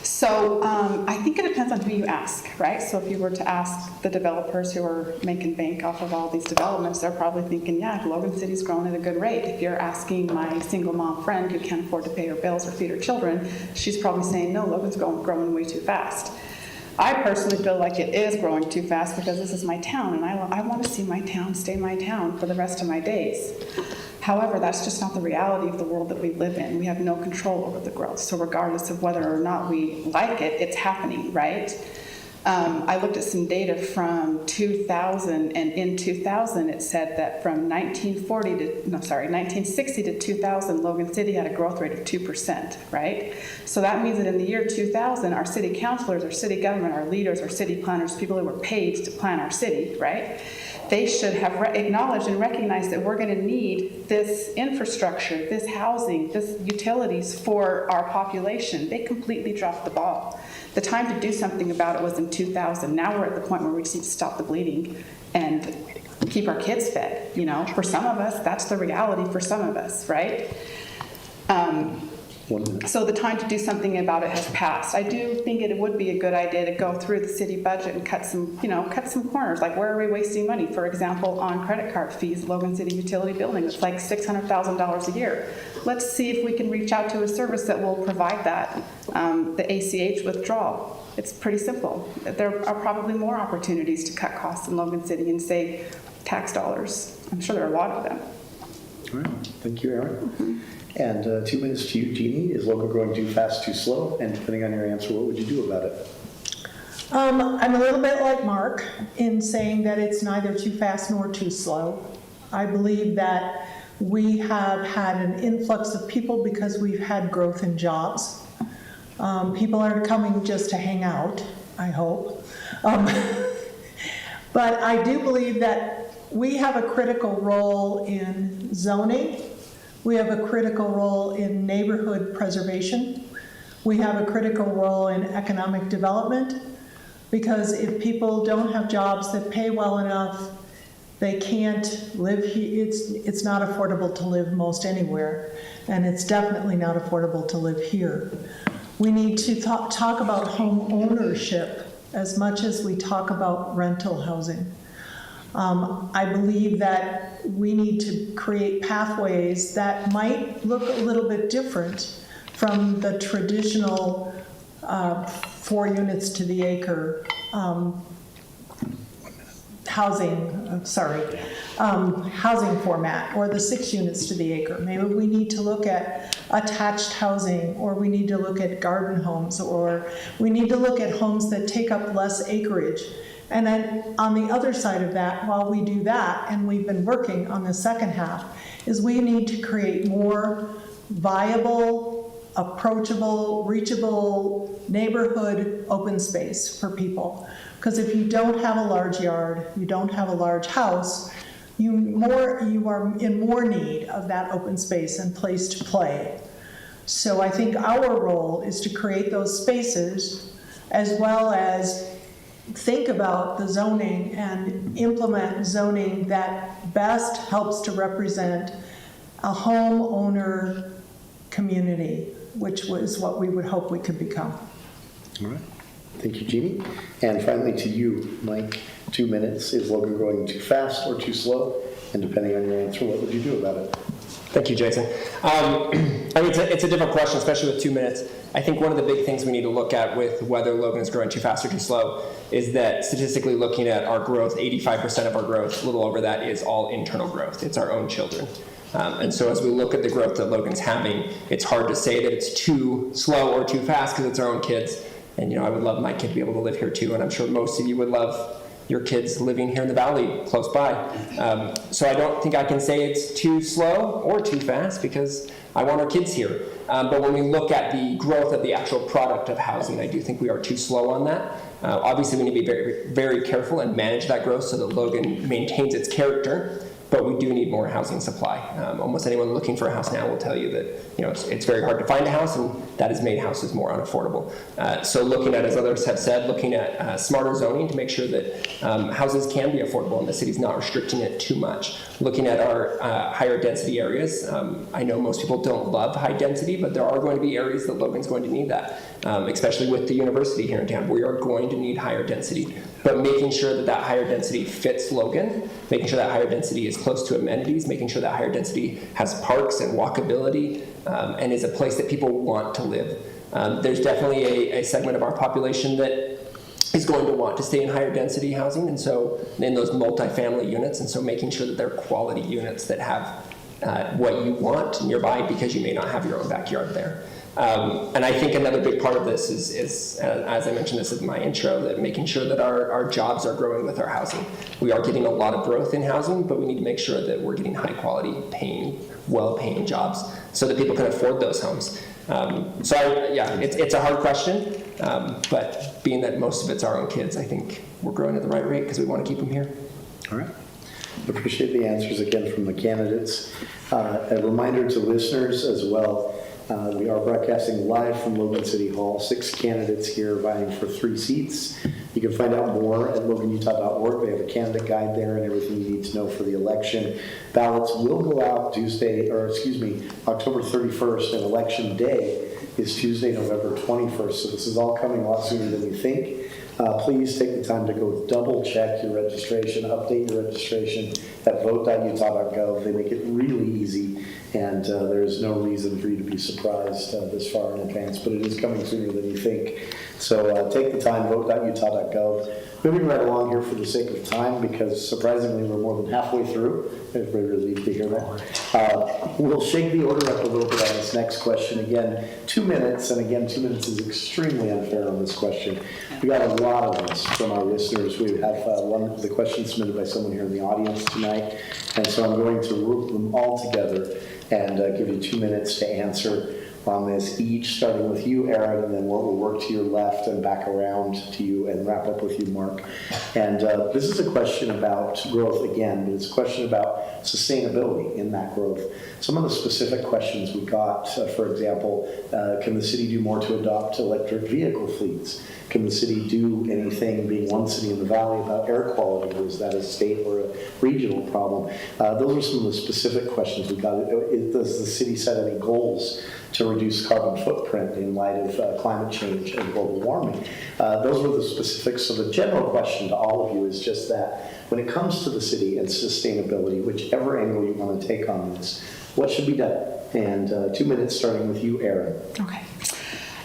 So I think it depends on who you ask, right? So if you were to ask the developers who are making bank off of all these developments, they're probably thinking, yeah, Logan City's growing at a good rate. If you're asking my single mom friend who can't afford to pay her bills or feed her children, she's probably saying, no, Logan's growing way too fast. I personally feel like it is growing too fast because this is my town, and I want to see my town stay my town for the rest of my days. However, that's just not the reality of the world that we live in. We have no control over the growth. So regardless of whether or not we like it, it's happening, right? I looked at some data from 2000, and in 2000 it said that from 1960 to 2000, Logan City had a growth rate of 2%, right? So that means that in the year 2000, our city councilors, our city government, our leaders, our city planners, people who were paid to plan our city, right? They should have acknowledged and recognized that we're going to need this infrastructure, this housing, this utilities for our population. They completely dropped the ball. The time to do something about it was in 2000. Now we're at the point where we just need to stop the bleeding and keep our kids fed. You know, for some of us, that's the reality for some of us, right? So the time to do something about it has passed. I do think it would be a good idea to go through the city budget and cut some corners. Like, where are we wasting money? For example, on credit card fees, Logan City Utility Building, it's like $600,000 a year. Let's see if we can reach out to a service that will provide that, the ACH withdrawal. It's pretty simple. There are probably more opportunities to cut costs in Logan City and save tax dollars. I'm sure there are a lot of them. All right, thank you, Erin. And 2 minutes to you, Jeannie. Is Logan growing too fast, too slow? And depending on your answer, what would you do about it? I'm a little bit like Mark in saying that it's neither too fast nor too slow. I believe that we have had an influx of people because we've had growth in jobs. People aren't coming just to hang out, I hope. But I do believe that we have a critical role in zoning. We have a critical role in neighborhood preservation. We have a critical role in economic development. Because if people don't have jobs that pay well enough, they can't live here. It's not affordable to live most anywhere, and it's definitely not affordable to live here. We need to talk about home ownership as much as we talk about rental housing. I believe that we need to create pathways that might look a little bit different from the traditional 4 units to the acre housing format, or the 6 units to the acre. Maybe we need to look at attached housing, or we need to look at garden homes, or we need to look at homes that take up less acreage. And then on the other side of that, while we do that, and we've been working on the second half, is we need to create more viable, approachable, reachable neighborhood open space for people. Because if you don't have a large yard, you don't have a large house, you are in more need of that open space and place to play. So I think our role is to create those spaces, as well as think about the zoning and implement zoning that best helps to represent a homeowner community, which was what we would hope we could become. All right. Thank you, Jeannie. And finally to you, Mike, 2 minutes. Is Logan going too fast or too slow? And depending on your answer, what would you do about it? Thank you, Jason. I mean, it's a different question, especially with 2 minutes. I think one of the big things we need to look at with whether Logan is growing too fast or too slow is that statistically looking at our growth, 85% of our growth, a little over that, is all internal growth. It's our own children. And so as we look at the growth that Logan's having, it's hard to say that it's too slow or too fast because it's our own kids. And, I would love my kid to be able to live here too, and I'm sure most of you would love your kids living here in the valley close by. So I don't think I can say it's too slow or too fast because I want our kids here. But when we look at the growth of the actual product of housing, I do think we are too slow on that. Obviously, we need to be very, very careful and manage that growth so that Logan maintains its character. But we do need more housing supply. Almost anyone looking for a house now will tell you that it's very hard to find a house, and that has made houses more unaffordable. So looking at, as others have said, looking at smarter zoning to make sure that houses can be affordable and the city's not restricting it too much. Looking at our higher density areas, I know most people don't love high density, but there are going to be areas that Logan's going to need that, especially with the university here in town. We are going to need higher density. But making sure that that higher density fits Logan, making sure that higher density is close to amenities, making sure that higher density has parks and walkability, and is a place that people want to live. There's definitely a segment of our population that is going to want to stay in higher density housing, and so in those multifamily units, and so making sure that they're quality units that have what you want nearby because you may not have your own backyard there. And I think another big part of this is as I mentioned this in my intro, that making sure that our jobs are growing with our housing. We are getting a lot of growth in housing, but we need to make sure that we're getting high quality, well-paying jobs so that people can afford those homes. It's a hard question, but being that most of it's our own kids, I think we're growing at the right rate because we want to keep them here. All right. Appreciate the answers again from the candidates. A reminder to listeners as well. We are broadcasting live from Logan City Hall. 6 candidates here vying for 3 seats. You can find out more at loganutah.org. They have a candidate guide there and everything you need to know for the election. Ballots will go out October 31st, and election day is Tuesday, November 21st. So this is all coming a lot sooner than you think. Please take the time to go double check your registration, update your registration at vote.utah.gov. They make it really easy, and there's no reason for you to be surprised this far in advance, but it is coming sooner than you think. So take the time, vote.utah.gov. Moving right along here for the sake of time, because surprisingly we're more than halfway through. Everybody relieved to hear that. We'll shake the order up a little bit on this next question. Again, 2 minutes, and again, 2 minutes is extremely unfair on this question. We got a lot of this from our listeners. We have the question submitted by someone here in the audience tonight, and so I'm going to group them all together and give you 2 minutes to answer. on this, each starting with you, Aaron, and then we'll work to your left and back around to you and wrap up with you, Mark. And this is a question about growth again, but it's a question about sustainability in that growth. Some of the specific questions we got, for example, can the city do more to adopt electric vehicle fleets? Can the city do anything, being one city in the valley, about air quality? Or is that a state or a regional problem? Those are some of the specific questions we got. Does the city set any goals to reduce carbon footprint in light of climate change and global warming? Those were the specifics. So the general question to all of you is just that when it comes to the city and sustainability, whichever angle you want to take on this, what should be done? And 2 minutes starting with you, Aaron. Okay.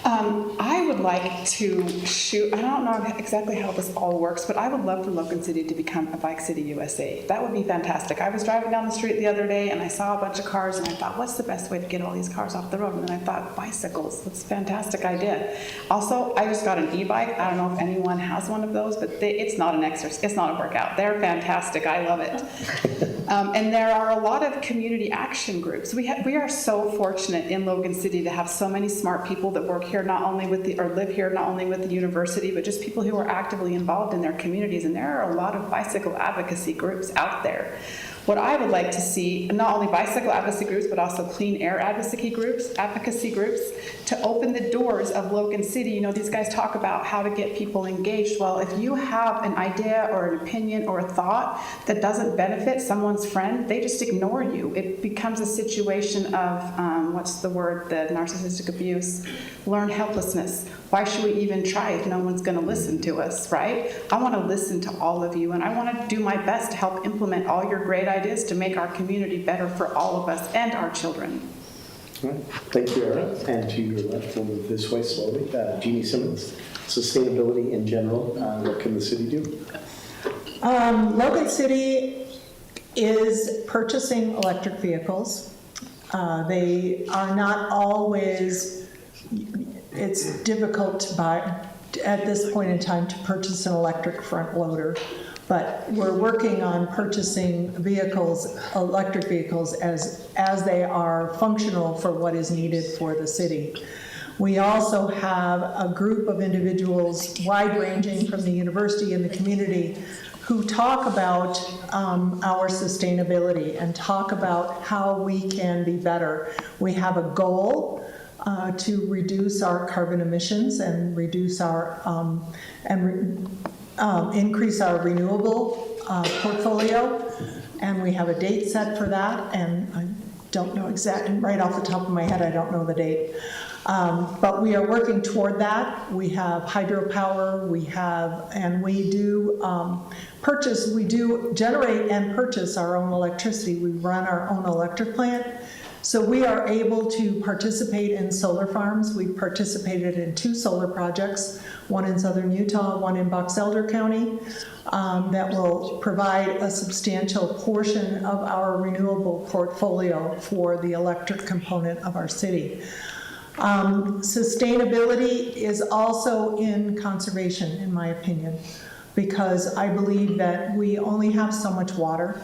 I would like to shoot, I don't know exactly how this all works, but I would love for Logan City to become a Bike City USA. That would be fantastic. I was driving down the street the other day and I saw a bunch of cars and I thought, what's the best way to get all these cars off the road? And then I thought, bicycles. That's a fantastic idea. Also, I just got an e-bike. I don't know if anyone has one of those, but it's not an exercise. It's not a workout. They're fantastic. I love it. And there are a lot of community action groups. We are so fortunate in Logan City to have so many smart people that work here, not only with the, or live here, not only with the university, but just people who are actively involved in their communities. And there are a lot of bicycle advocacy groups out there. What I would like to see, not only bicycle advocacy groups, but also clean air advocacy groups, to open the doors of Logan City. You know, these guys talk about how to get people engaged. Well, if you have an idea or an opinion or a thought that doesn't benefit someone's friend, they just ignore you. It becomes a situation of, what's the word, the narcissistic abuse, learned helplessness. Why should we even try if no one's going to listen to us, right? I want to listen to all of you, and I want to do my best to help implement all your great ideas to make our community better for all of us and our children. All right. Thank you, Aaron. And to your left, we'll move this way slowly. Jeannie Simmons, sustainability in general, what can the city do? Logan City is purchasing electric vehicles. They are not always, it's difficult to buy, at this point in time, to purchase an electric front loader. But we're working on purchasing vehicles, electric vehicles, as they are functional for what is needed for the city. We also have a group of individuals, wide-ranging from the university and the community, who talk about our sustainability and talk about how we can be better. We have a goal to reduce our carbon emissions and reduce our increase our renewable portfolio, and we have a date set for that, and I don't know exactly, right off the top of my head, I don't know the date. But we are working toward that. We have hydropower, we do generate and purchase our own electricity. We run our own electric plant. So we are able to participate in solar farms. We participated in 2 solar projects, one in southern Utah, one in Box Elder County, that will provide a substantial portion of our renewable portfolio for the electric component of our city. Sustainability is also in conservation, in my opinion, because I believe that we only have so much water.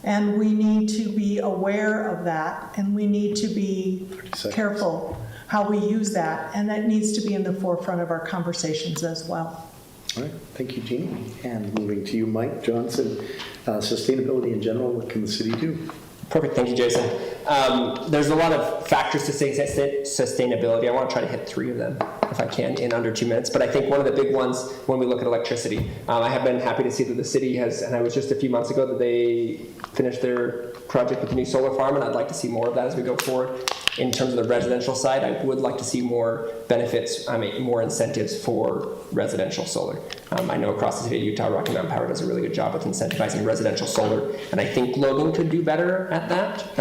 And we need to be aware of that, and we need to be careful how we use that, and that needs to be in the forefront of our conversations as well. All right, thank you, Jeannie. And moving to you, Mike Johnson, sustainability in general, what can the city do? Perfect, thank you, Jason. There's a lot of factors to sustainability. I want to try to hit 3 of them, if I can, in under 2 minutes. But I think one of the big ones when we look at electricity, I have been happy to see that the city has, and I was just a few months ago that they finished their project with the new solar farm, and I'd like to see more of that as we go forward. In terms of the residential side, I would like to see more benefits, more incentives for residential solar. I know across the city of Utah, Rocky Mountain Power does a really good job with incentivizing residential solar, and I think Logan could do better at that.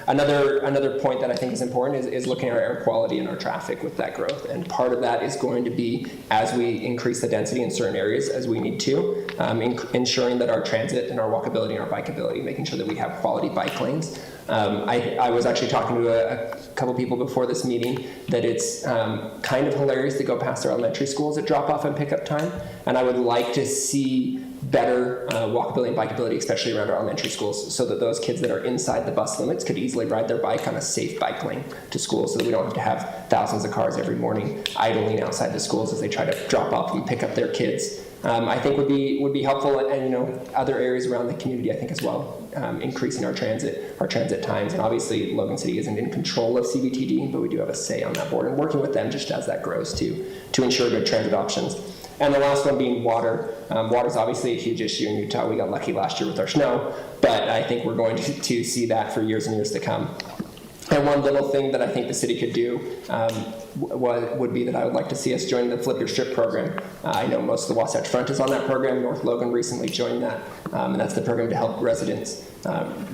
Another point that I think is important is looking at our air quality and our traffic with that growth, and part of that is going to be as we increase the density in certain areas as we need to, ensuring that our transit and our walkability and our bikeability, making sure that we have quality bike lanes. I was actually talking to a couple people before this meeting that it's kind of hilarious to go past our elementary schools at drop-off and pickup time, and I would like to see better walkability and bikeability, especially around our elementary schools, so that those kids that are inside the bus limits could easily ride their bike on a safe bike lane to school, so that we don't have to have thousands of cars every morning idling outside the schools as they try to drop off and pick up their kids. I think would be helpful, and other areas around the community I think as well, increasing our transit times. And obviously Logan City isn't in control of CBTD, but we do have a say on that board, and working with them just as that grows to ensure good transit options. And the last one being water. Water is obviously a huge issue in Utah. We got lucky last year with our snow, but I think we're going to see that for years and years to come. And one little thing that I think the city could do would be that I would like to see us join the Flip Your Strip program. I know most of the Wasatch Front is on that program. North Logan recently joined that, and that's the program to help residents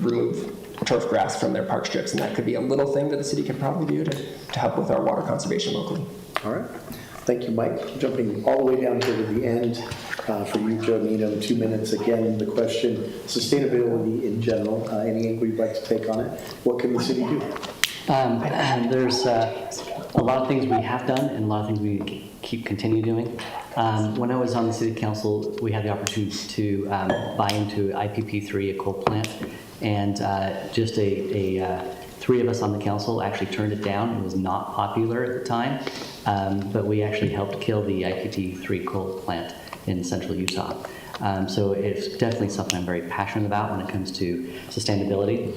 remove turf grass from their park strips. And that could be a little thing that the city could probably do to help with our water conservation locally. All right. Thank you, Mike. Jumping all the way down here to the end, for you, Joe Needham, 2 minutes. Again, the question, sustainability in general, any angle you'd like to take on it. What can the city do? There's a lot of things we have done and a lot of things we continue doing. When I was on the city council, we had the opportunity to buy into IPP3, a coal plant, and just three of us on the council actually turned it down. It was not popular at the time, but we actually helped kill the IPP3 coal plant in central Utah. So it's definitely something I'm very passionate about when it comes to sustainability,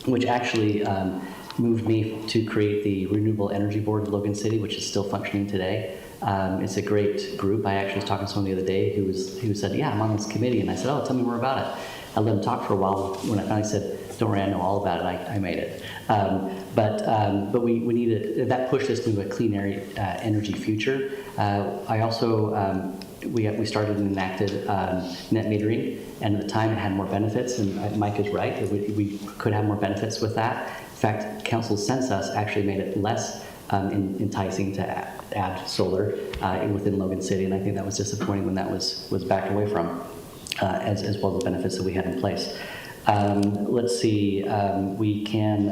which actually moved me to create the Renewable Energy Board of Logan City, which is still functioning today. It's a great group. I actually was talking to someone the other day who said, yeah, I'm on this committee. And I said, oh, tell me more about it. I let him talk for a while. When I finally said, don't worry, I know all about it, I made it. But we needed, that pushed us to a clean energy future. I also, we started and enacted net metering, and at the time it had more benefits, and Mike is right, that we could have more benefits with that. In fact, council's census actually made it less enticing to add solar within Logan City, and I think that was disappointing when that was backed away from, as well as the benefits that we had in place. Let's see, we can,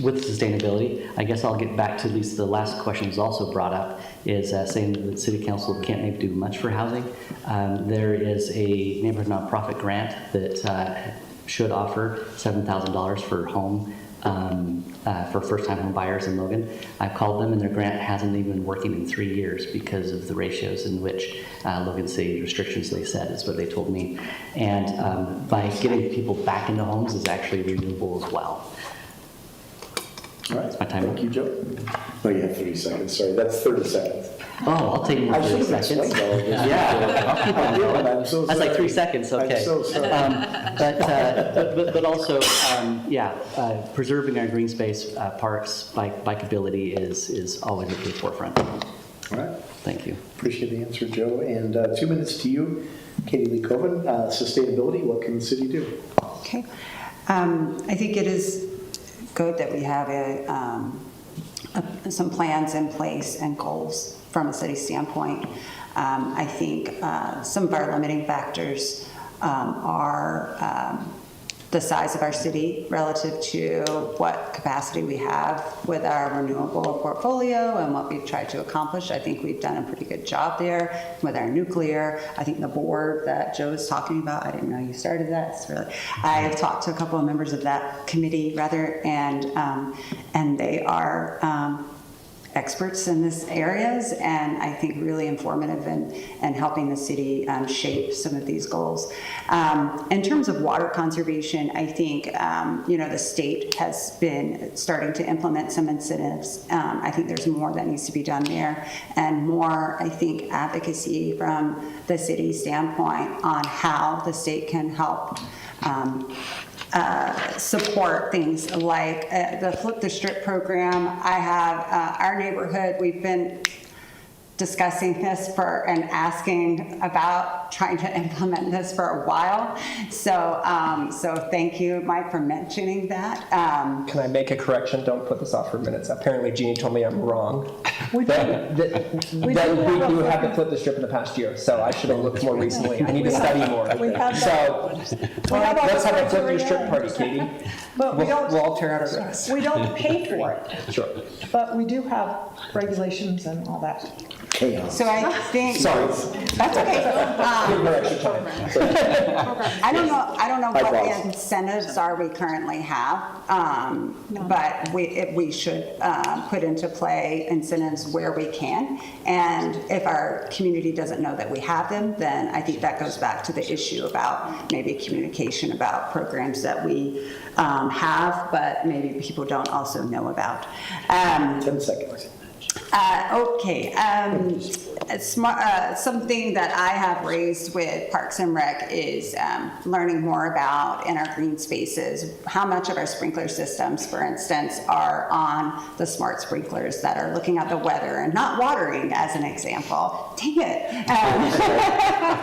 with sustainability, I guess I'll get back to at least the last question was also brought up, is saying that the city council can't maybe do much for housing. There is a neighborhood nonprofit grant that should offer $7,000 for home, for first-time home buyers in Logan. I've called them, and their grant hasn't even been working in 3 years because of the ratios in which Logan City restrictions, they said, is what they told me. And by getting people back into homes is actually renewable as well. All right. That's my time. Thank you, Joe. Oh, you have 30 seconds. Sorry, that's 30 seconds. Oh, I'll take more 30 seconds. Yeah, I'll keep on going. I'm so That's sorry. like 3 seconds, okay. I'm so sorry. But also, preserving our green space, parks, bikeability is always at the forefront. All right. Thank you. Appreciate the answer, Joe. And 2 minutes to you, Katie Lee Coben. Sustainability, what can the city do? Okay. I think it is good that we have some plans in place and goals from a city standpoint. I think some of our limiting factors are the size of our city relative to what capacity we have with our renewable portfolio and what we've tried to accomplish. I think we've done a pretty good job there with our nuclear. I think the board that Joe was talking about, I didn't know you started that. It's really, I have talked to a couple of members of that committee and they are experts in this areas, and I think really informative in helping the city shape some of these goals. In terms of water conservation, I think the state has been starting to implement some incentives. I think there's more that needs to be done there, and more, I think, advocacy from the city standpoint on how the state can help support things like the Flip the Strip program. I have our neighborhood, we've been discussing this and asking about trying to implement this for a while. So thank you, Mike, for mentioning that. Can I make a correction? Don't put this off for minutes. Apparently Jeannie told me I'm wrong. We We have to flip the strip in the past year, so I should have looked more recently. I need to study more. We have So let's have a flip your strip party, Katie. But we We'll don't, all tear out our grass. we don't pay for it, Sure. but we do have regulations and all that. chaos. So I think. Sorry. That's okay. Give her extra time. I don't know Hi, what boss. the incentives are we currently have, but we should put into play incentives where we can. And if our community doesn't know that we have them, then I think that goes back to the issue about maybe communication about programs that we have, but maybe people don't also know about. 10 seconds. Okay, something that I have raised with Parks and Rec is learning more about in our green spaces, how much of our sprinkler systems, for instance, are on the smart sprinklers that are looking at the weather and not watering, as an example. Dang it. I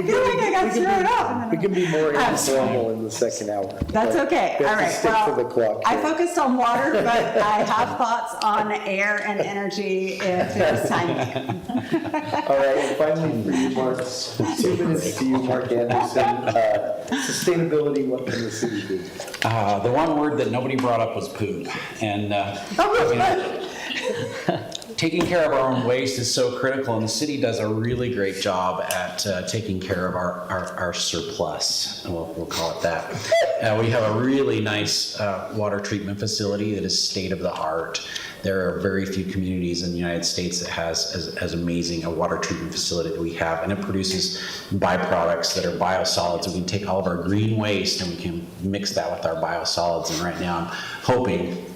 feel like I got thrown off. We can be more informal in the second hour. That's okay. We have All to right. stick to the clock I here. focused on water, but I have thoughts on air and energy if it's time. All right, and finally for you, Mark, 2 minutes to you, Mark Anderson. Sustainability, what can the city do? The one word that nobody brought up was poop. And taking care of our own waste is so critical, and the city does a really great job at taking care of our surplus. We'll call it that. We have a really nice water treatment facility that is state of the art. There are very few communities in the United States that has as amazing a water treatment facility that we have, and it produces byproducts that are biosolids. We can take all of our green waste and we can mix that with our biosolids. And right now I'm hoping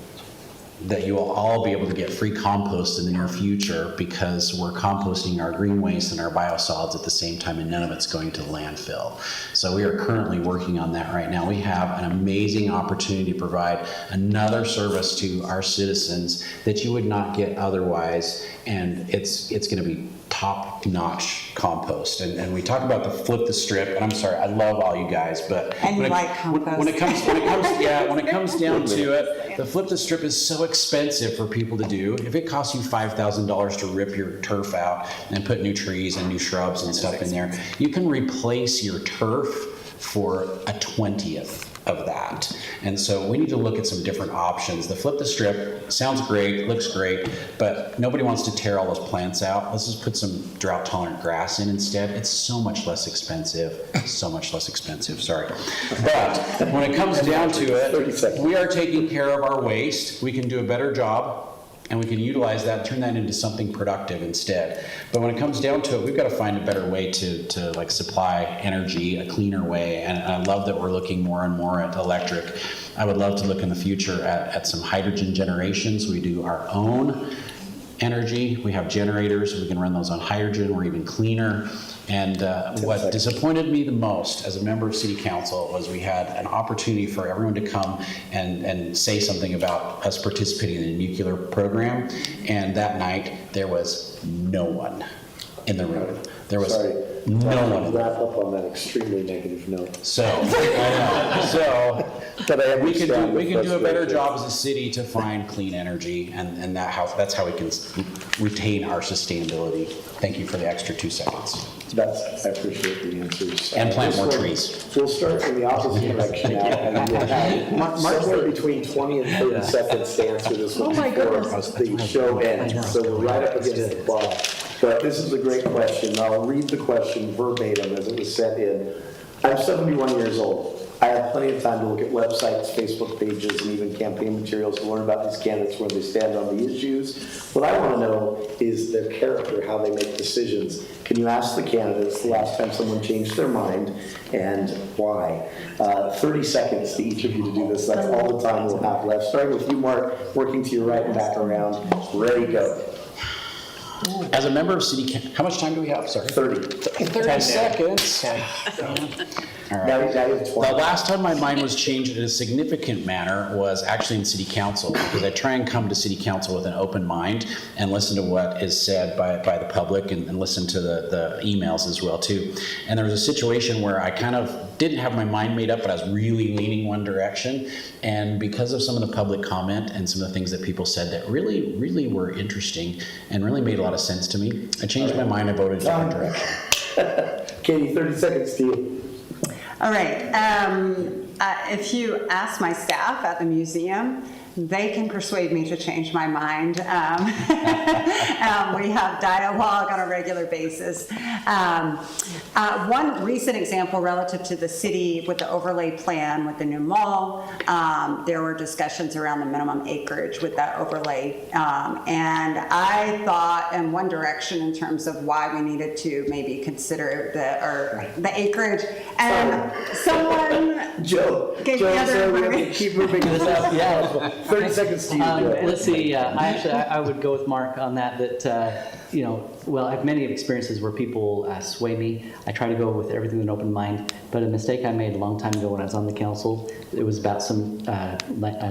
that you will all be able to get free compost in the near future, because we're composting our green waste and our biosolids at the same time, and none of it's going to landfill. So we are currently working on that right now. We have an amazing opportunity to provide another service to our citizens that you would not get otherwise, and it's going to be top-notch compost. And we talk about the flip the strip, and I'm sorry, I love all you guys, but And you like compost. when it comes down to it, the flip the strip is so expensive for people to do. If it costs you $5,000 to rip your turf out and put new trees and new shrubs and stuff in there, you can replace your turf for a 20th of that. And so we need to look at some different options. The flip the strip sounds great, looks great, but nobody wants to tear all those plants out. Let's just put some drought tolerant grass in instead. It's so much less expensive, sorry. But when it comes down to 30 it, seconds. we are taking care of our waste. We can do a better job, and we can utilize that and turn that into something productive instead. But when it comes down to it, we've got to find a better way to like supply energy, a cleaner way. And I love that we're looking more and more at electric. I would love to look in the future at some hydrogen generations. We do our own energy. We have generators. We can run those on hydrogen. We're even cleaner. And what disappointed me the most as a member of City Council was we had an opportunity for everyone to come and say something about us participating in a nuclear program. And that night, there was no one in the room. There was Sorry. no one. Wrap up on that extremely negative note. So, I know. So, But I we can understand the do a better frustration. job as a city to find clean energy, and that's how we can retain our sustainability. Thank you for the extra 2 seconds. I appreciate the answers. And plant more We'll- trees. We'll start in the opposite direction now, and we'll have somewhere between 20 and 30 seconds to answer this one Oh my before goodness. the show ends. So we're right up against the clock. But this is a great question. I'll read the question verbatim as it was sent in. I'm 71 years old. I have plenty of time to look at websites, Facebook pages, and even campaign materials to learn about these candidates, where they stand on the issues. What I want to know is their character, how they make decisions. Can you ask the candidates the last time someone changed their mind and why? 30 seconds to each of you to do this. That's all the time we'll have left. Starting with you, Mark, working to your right and back around. Ready, go. As a member of City Council, how much time do we have? Sorry. 30. 30 seconds. All right. Now you have The 20. last time my mind was changed in a significant manner was actually in City Council, because I try and come to City Council with an open mind and listen to what is said by the public, and listen to the emails as well too. And there was a situation where I kind of didn't have my mind made up, but I was really leaning one direction. And because of some of the public comment and some of the things that people said that really, really were interesting and really made a lot of sense to me, I changed my mind. I voted a different direction. Katie, 30 seconds to you. All right. If you ask my staff at the museum, they can persuade me to change my mind. We have dialogue on a regular basis. One recent example relative to the city with the overlay plan with the new mall, there were discussions around the minimum acreage with that overlay. And I thought in one direction in terms of why we needed to maybe consider the acreage. And someone Joe, gave me other so we have to information. keep moving this up. Yeah. 30 seconds to you, Joe. Let's see, I would go with Mark on that, well, I have many experiences where people sway me. I try to go with everything with an open mind, but a mistake I made a long time ago when I was on the council, it was about some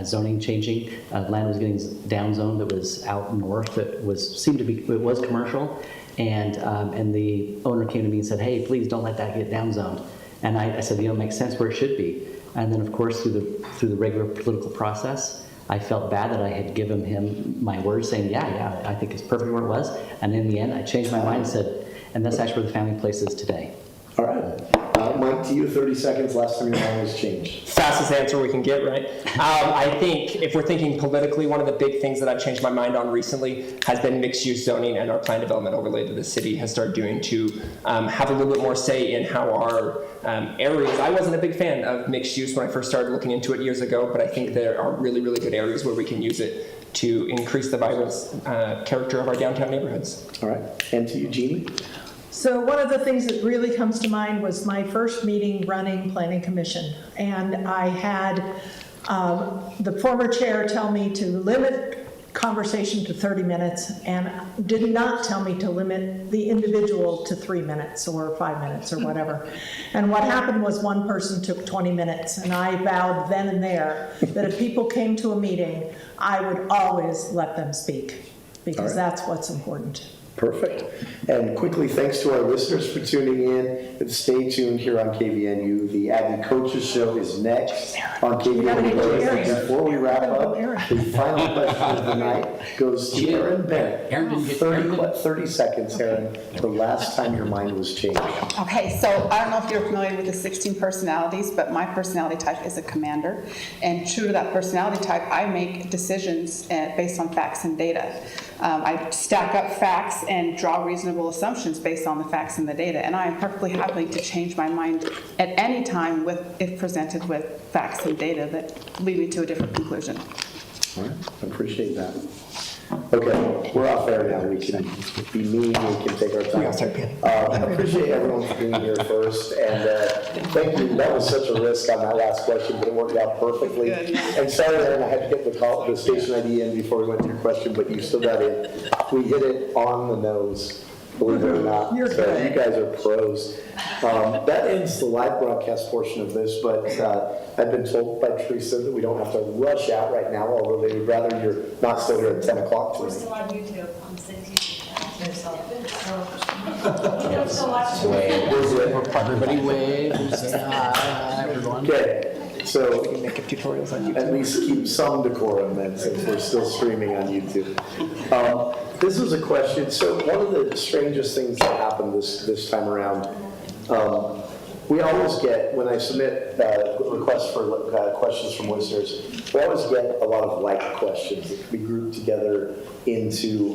zoning changing. Land was getting downzoned that was out north that it was commercial, and the owner came to me and said, hey, please don't let that get downzoned. And I said, it makes sense where it should be. And then, of course, through the regular political process, I felt bad that I had given him my word saying, yeah, I think it's perfect where it was. And in the end, I changed my mind and said, and that's actually where the family place is today. All right. Mike, to you, 30 seconds. Last time your mind was changed. Fastest answer we can get, right? I think if we're thinking politically, one of the big things that I've changed my mind on recently has been mixed-use zoning, and our plan development overlay that the city has started doing to have a little bit more say in how our areas. I wasn't a big fan of mixed use when I first started looking into it years ago, but I think there are really, really good areas where we can use it to increase the vibrant character of our downtown neighborhoods. All right. And to you, Jeannie. So one of the things that really comes to mind was my first meeting running Planning Commission. And I had the former chair tell me to limit conversation to 30 minutes and did not tell me to limit the individual to 3 minutes or 5 minutes or whatever. And what happened was one person took 20 minutes, and I vowed then and there that if people came to a meeting, I would always let them speak, because that's what's important. Perfect. And quickly, thanks to our listeners for tuning in. And stay tuned here on KVNU. The Aggie Coaches Show is next on KVNU. Before we wrap up, the final question of the night goes to Aaron Bennett. Aaron didn't get 30 seconds, Aaron. The last time your mind was changed. Okay, so I don't know if you're familiar with the 16 personalities, but my personality type is a commander. And true to that personality type, I make decisions based on facts and data. I stack up facts and draw reasonable assumptions based on the facts and the data. And I am perfectly happy to change my mind at any time if presented with facts and data that lead me to a different conclusion. All right, I appreciate that. Okay, we're off air now. We can be mean, we can take our time. I appreciate everyone for being here first, and thank you. That was such a risk on that last question, but it worked out perfectly. Good, yeah. And sorry, Aaron, I had to get the station ID in before we went to your question, but you still got in. We hit it on the nose, believe it or not. You're so good. you guys are pros. That ends the live broadcast portion of this, but I've been told by Teresa that we don't have to rush out right now, although they would rather you're not still here at 10 o'clock We're tonight. still on YouTube on 60. Everybody wave. Everyone. Okay, so We can make up tutorials on YouTube. at least keep some decorum then, since we're still streaming on YouTube. This was a question. So one of the strangest things that happened this time around, we always get, when I submit requests for questions from listeners, we always get a lot of like questions that can be grouped together into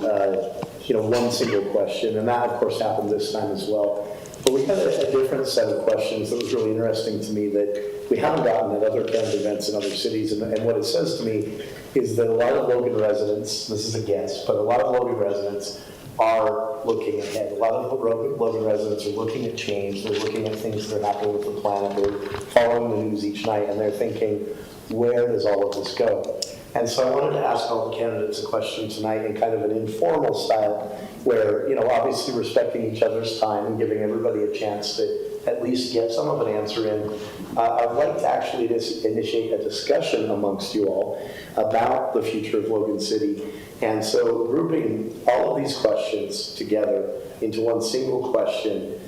one single question, and that of course happened this time as well. But we had a different set of questions that was really interesting to me that we haven't gotten at other kind of events in other cities, and what it says to me is that a lot of Logan residents, this is a guess, but a lot of Logan residents are looking ahead. A lot of Logan residents are looking at change. They're looking at things that are happening with the planet. They're following the news each night, and they're thinking, where does all of this go? And so I wanted to ask all the candidates a question tonight in kind of an informal style where, obviously respecting each other's time and giving everybody a chance to at least get some of an answer in. I'd like to actually initiate a discussion amongst you all about the future of Logan City. And so grouping all of these questions together into one single question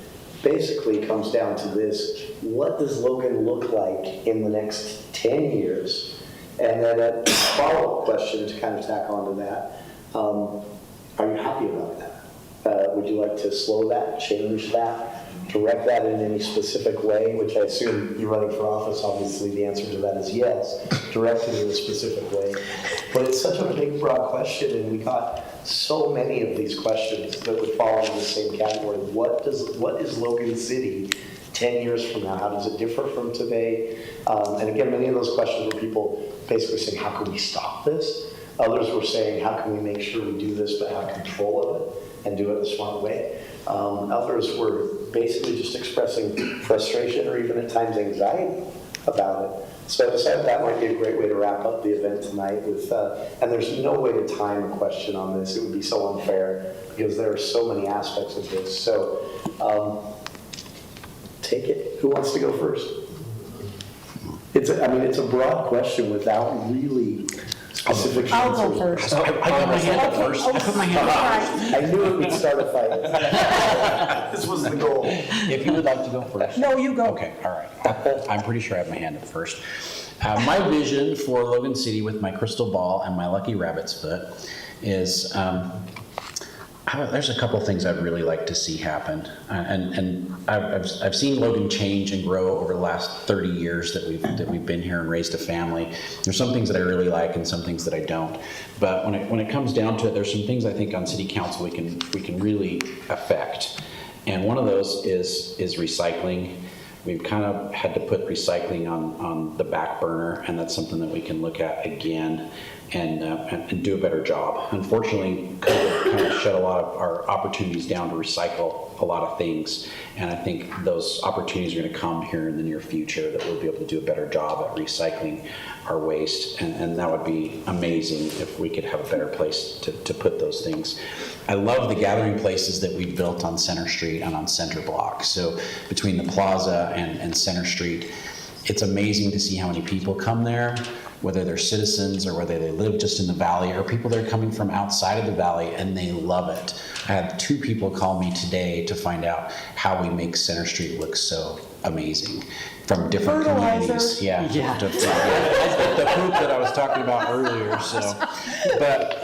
basically comes down to this: what does Logan look like in the next 10 years? And then a follow-up question to kind of tack onto that. Are you happy about that? Would you like to slow that, change that, direct that in any specific way, which I assume you're running for office, obviously the answer to that is yes, direct it in a specific way. But it's such a big, broad question, and we got so many of these questions that would fall into the same category. What is Logan City 10 years from now? How does it differ from today? And again, many of those questions were people basically saying, how can we stop this? Others were saying, how can we make sure we do this but have control of it and do it in a smart way? Others were basically just expressing frustration or even at times anxiety about it. So I decided that might be a great way to wrap up the event tonight with, and there's no way to time a question on this. It would be so unfair because there are so many aspects of this. So take it. Who wants to go first? It's a broad question without really specific I'll go answers. first. I put my hand up first. I put my hand up I knew it would start a fight. This was the goal. If you would like to go first. No, you go. Okay, all right. I'm pretty sure I have my hand up first. My vision for Logan City with my crystal ball and my lucky rabbit's foot is there's a couple things I'd really like to see happen. And I've seen Logan change and grow over the last 30 years that we've been here and raised a family. There's some things that I really like and some things that I don't. But when it comes down to it, there's some things I think on City Council we can really affect. And one of those is recycling. We've kind of had to put recycling on the back burner, and that's something that we can look at again and do a better job. Unfortunately, COVID kind of shut a lot of our opportunities down to recycle a lot of things, and I think those opportunities are going to come here in the near future that we'll be able to do a better job at recycling our waste, and that would be amazing if we could have a better place to put those things. I love the gathering places that we've built on Center Street and on Center Block. So between the plaza and Center Street, it's amazing to see how many people come there, whether they're citizens or whether they live just in the valley or people that are coming from outside of the valley, and they love it. I had 2 people call me today to find out how we make Center Street look so amazing from different communities. Yeah. The poop that I was talking about earlier. So, but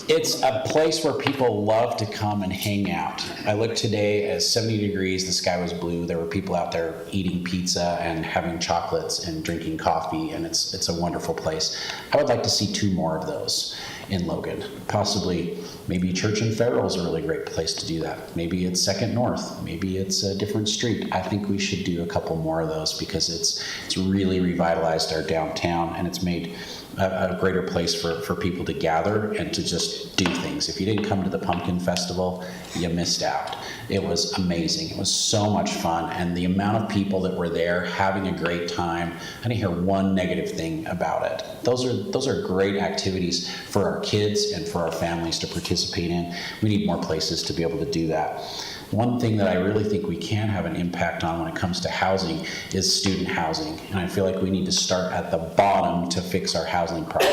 it's a place where people love to come and hang out. I looked today at 70 degrees, the sky was blue. There were people out there eating pizza and having chocolates and drinking coffee, and it's a wonderful place. I would like to see 2 more of those in Logan. Possibly, maybe Church and Farrell is a really great place to do that. Maybe it's Second North. Maybe it's a different street. I think we should do a couple more of those because it's really revitalized our downtown, and it's made a greater place for people to gather and to just do things. If you didn't come to the Pumpkin Festival, you missed out. It was amazing. It was so much fun, and the amount of people that were there having a great time, I didn't hear one negative thing about it. Those are great activities for our kids and for our families to participate in. We need more places to be able to do that. One thing that I really think we can have an impact on when it comes to housing is student housing. And I feel like we need to start at the bottom to fix our housing problem.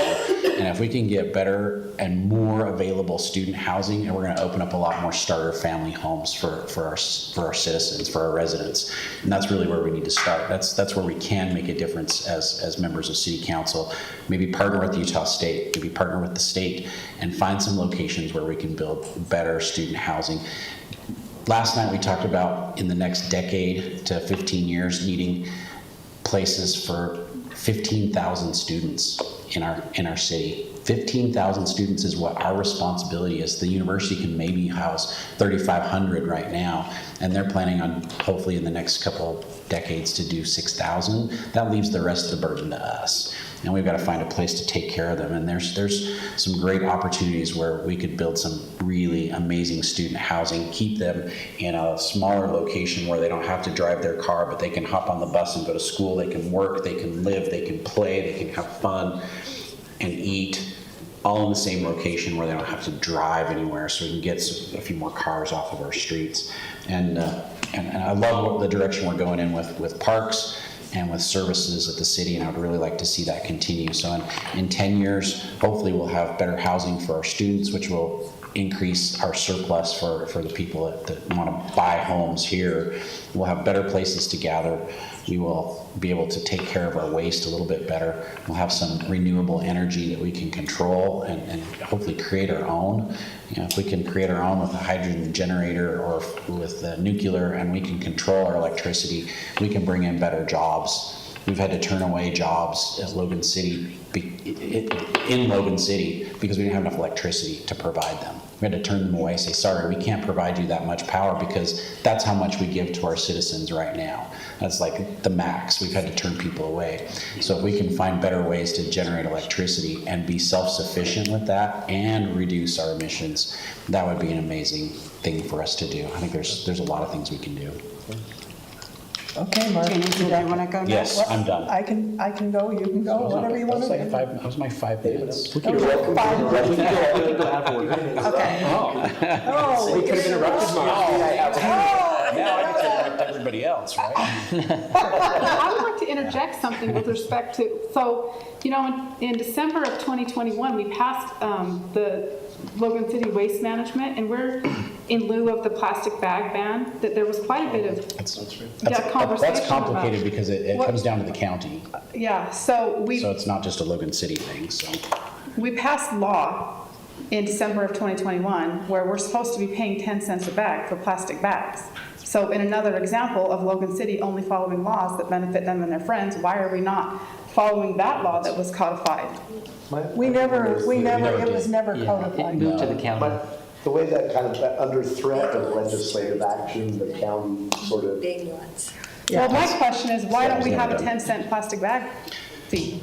And if we can get better and more available student housing, and we're going to open up a lot more starter family homes for our citizens, for our residents. And that's really where we need to start. That's where we can make a difference as members of City Council. Maybe partner with Utah State, maybe partner with the state and find some locations where we can build better student housing. Last night we talked about in the next decade to 15 years needing places for 15,000 students in our city. 15,000 students is what our responsibility is. The university can maybe house 3,500 right now, and they're planning on hopefully in the next couple decades to do 6,000. That leaves the rest of the burden to us. And we've got to find a place to take care of them. And there's some great opportunities where we could build some really amazing student housing, keep them in a smaller location where they don't have to drive their car, but they can hop on the bus and go to school, they can work, they can live, they can play, they can have fun and eat, all in the same location where they don't have to drive anywhere, so we can get a few more cars off of our streets. And I love the direction we're going in with parks and with services at the city, and I would really like to see that continue. So in 10 years, hopefully we'll have better housing for our students, which will increase our surplus for the people that want to buy homes here. We'll have better places to gather. We will be able to take care of our waste a little bit better. We'll have some renewable energy that we can control and hopefully create our own. You know, if we can create our own with a hydrogen generator or with the nuclear, and we can control our electricity, we can bring in better jobs. We've had to turn away jobs at Logan City, in Logan City, because we didn't have enough electricity to provide them. We had to turn them away, say, sorry, we can't provide you that much power, because that's how much we give to our citizens right now. That's like the max. We've had to turn people away. So if we can find better ways to generate electricity and be self-sufficient with that and reduce our emissions, that would be an amazing thing for us to do. I think there's a lot of things we can do. Okay, Mark. Jenny, do you want to go next? Yes, I'm done. I can go, you can go, whatever you want to do. That was my 5 minutes. Okay. Oh, We could have interrupted Mark. Now I get to interrupt everybody else, right? I would like to interject something with respect to, so, you know, in December of 2021, we passed the Logan City Waste Management, and we're in lieu of the plastic bag ban, that there was quite a bit of conversation That's complicated about- because it What- comes down to the county. Yeah, so So it's not just a Logan City thing, so. we passed law in December of 2021 where we're supposed to be paying 10 cents a bag for plastic bags. So in another example of Logan City only following laws that benefit them and their friends, why are we not following that law that was codified? we never, it was never Yeah, it codified. moved to the county. But the way that kind of, under threat of legislative action, the county sort of, Big ones. Well, my question is, why don't we have a 10-cent plastic bag fee?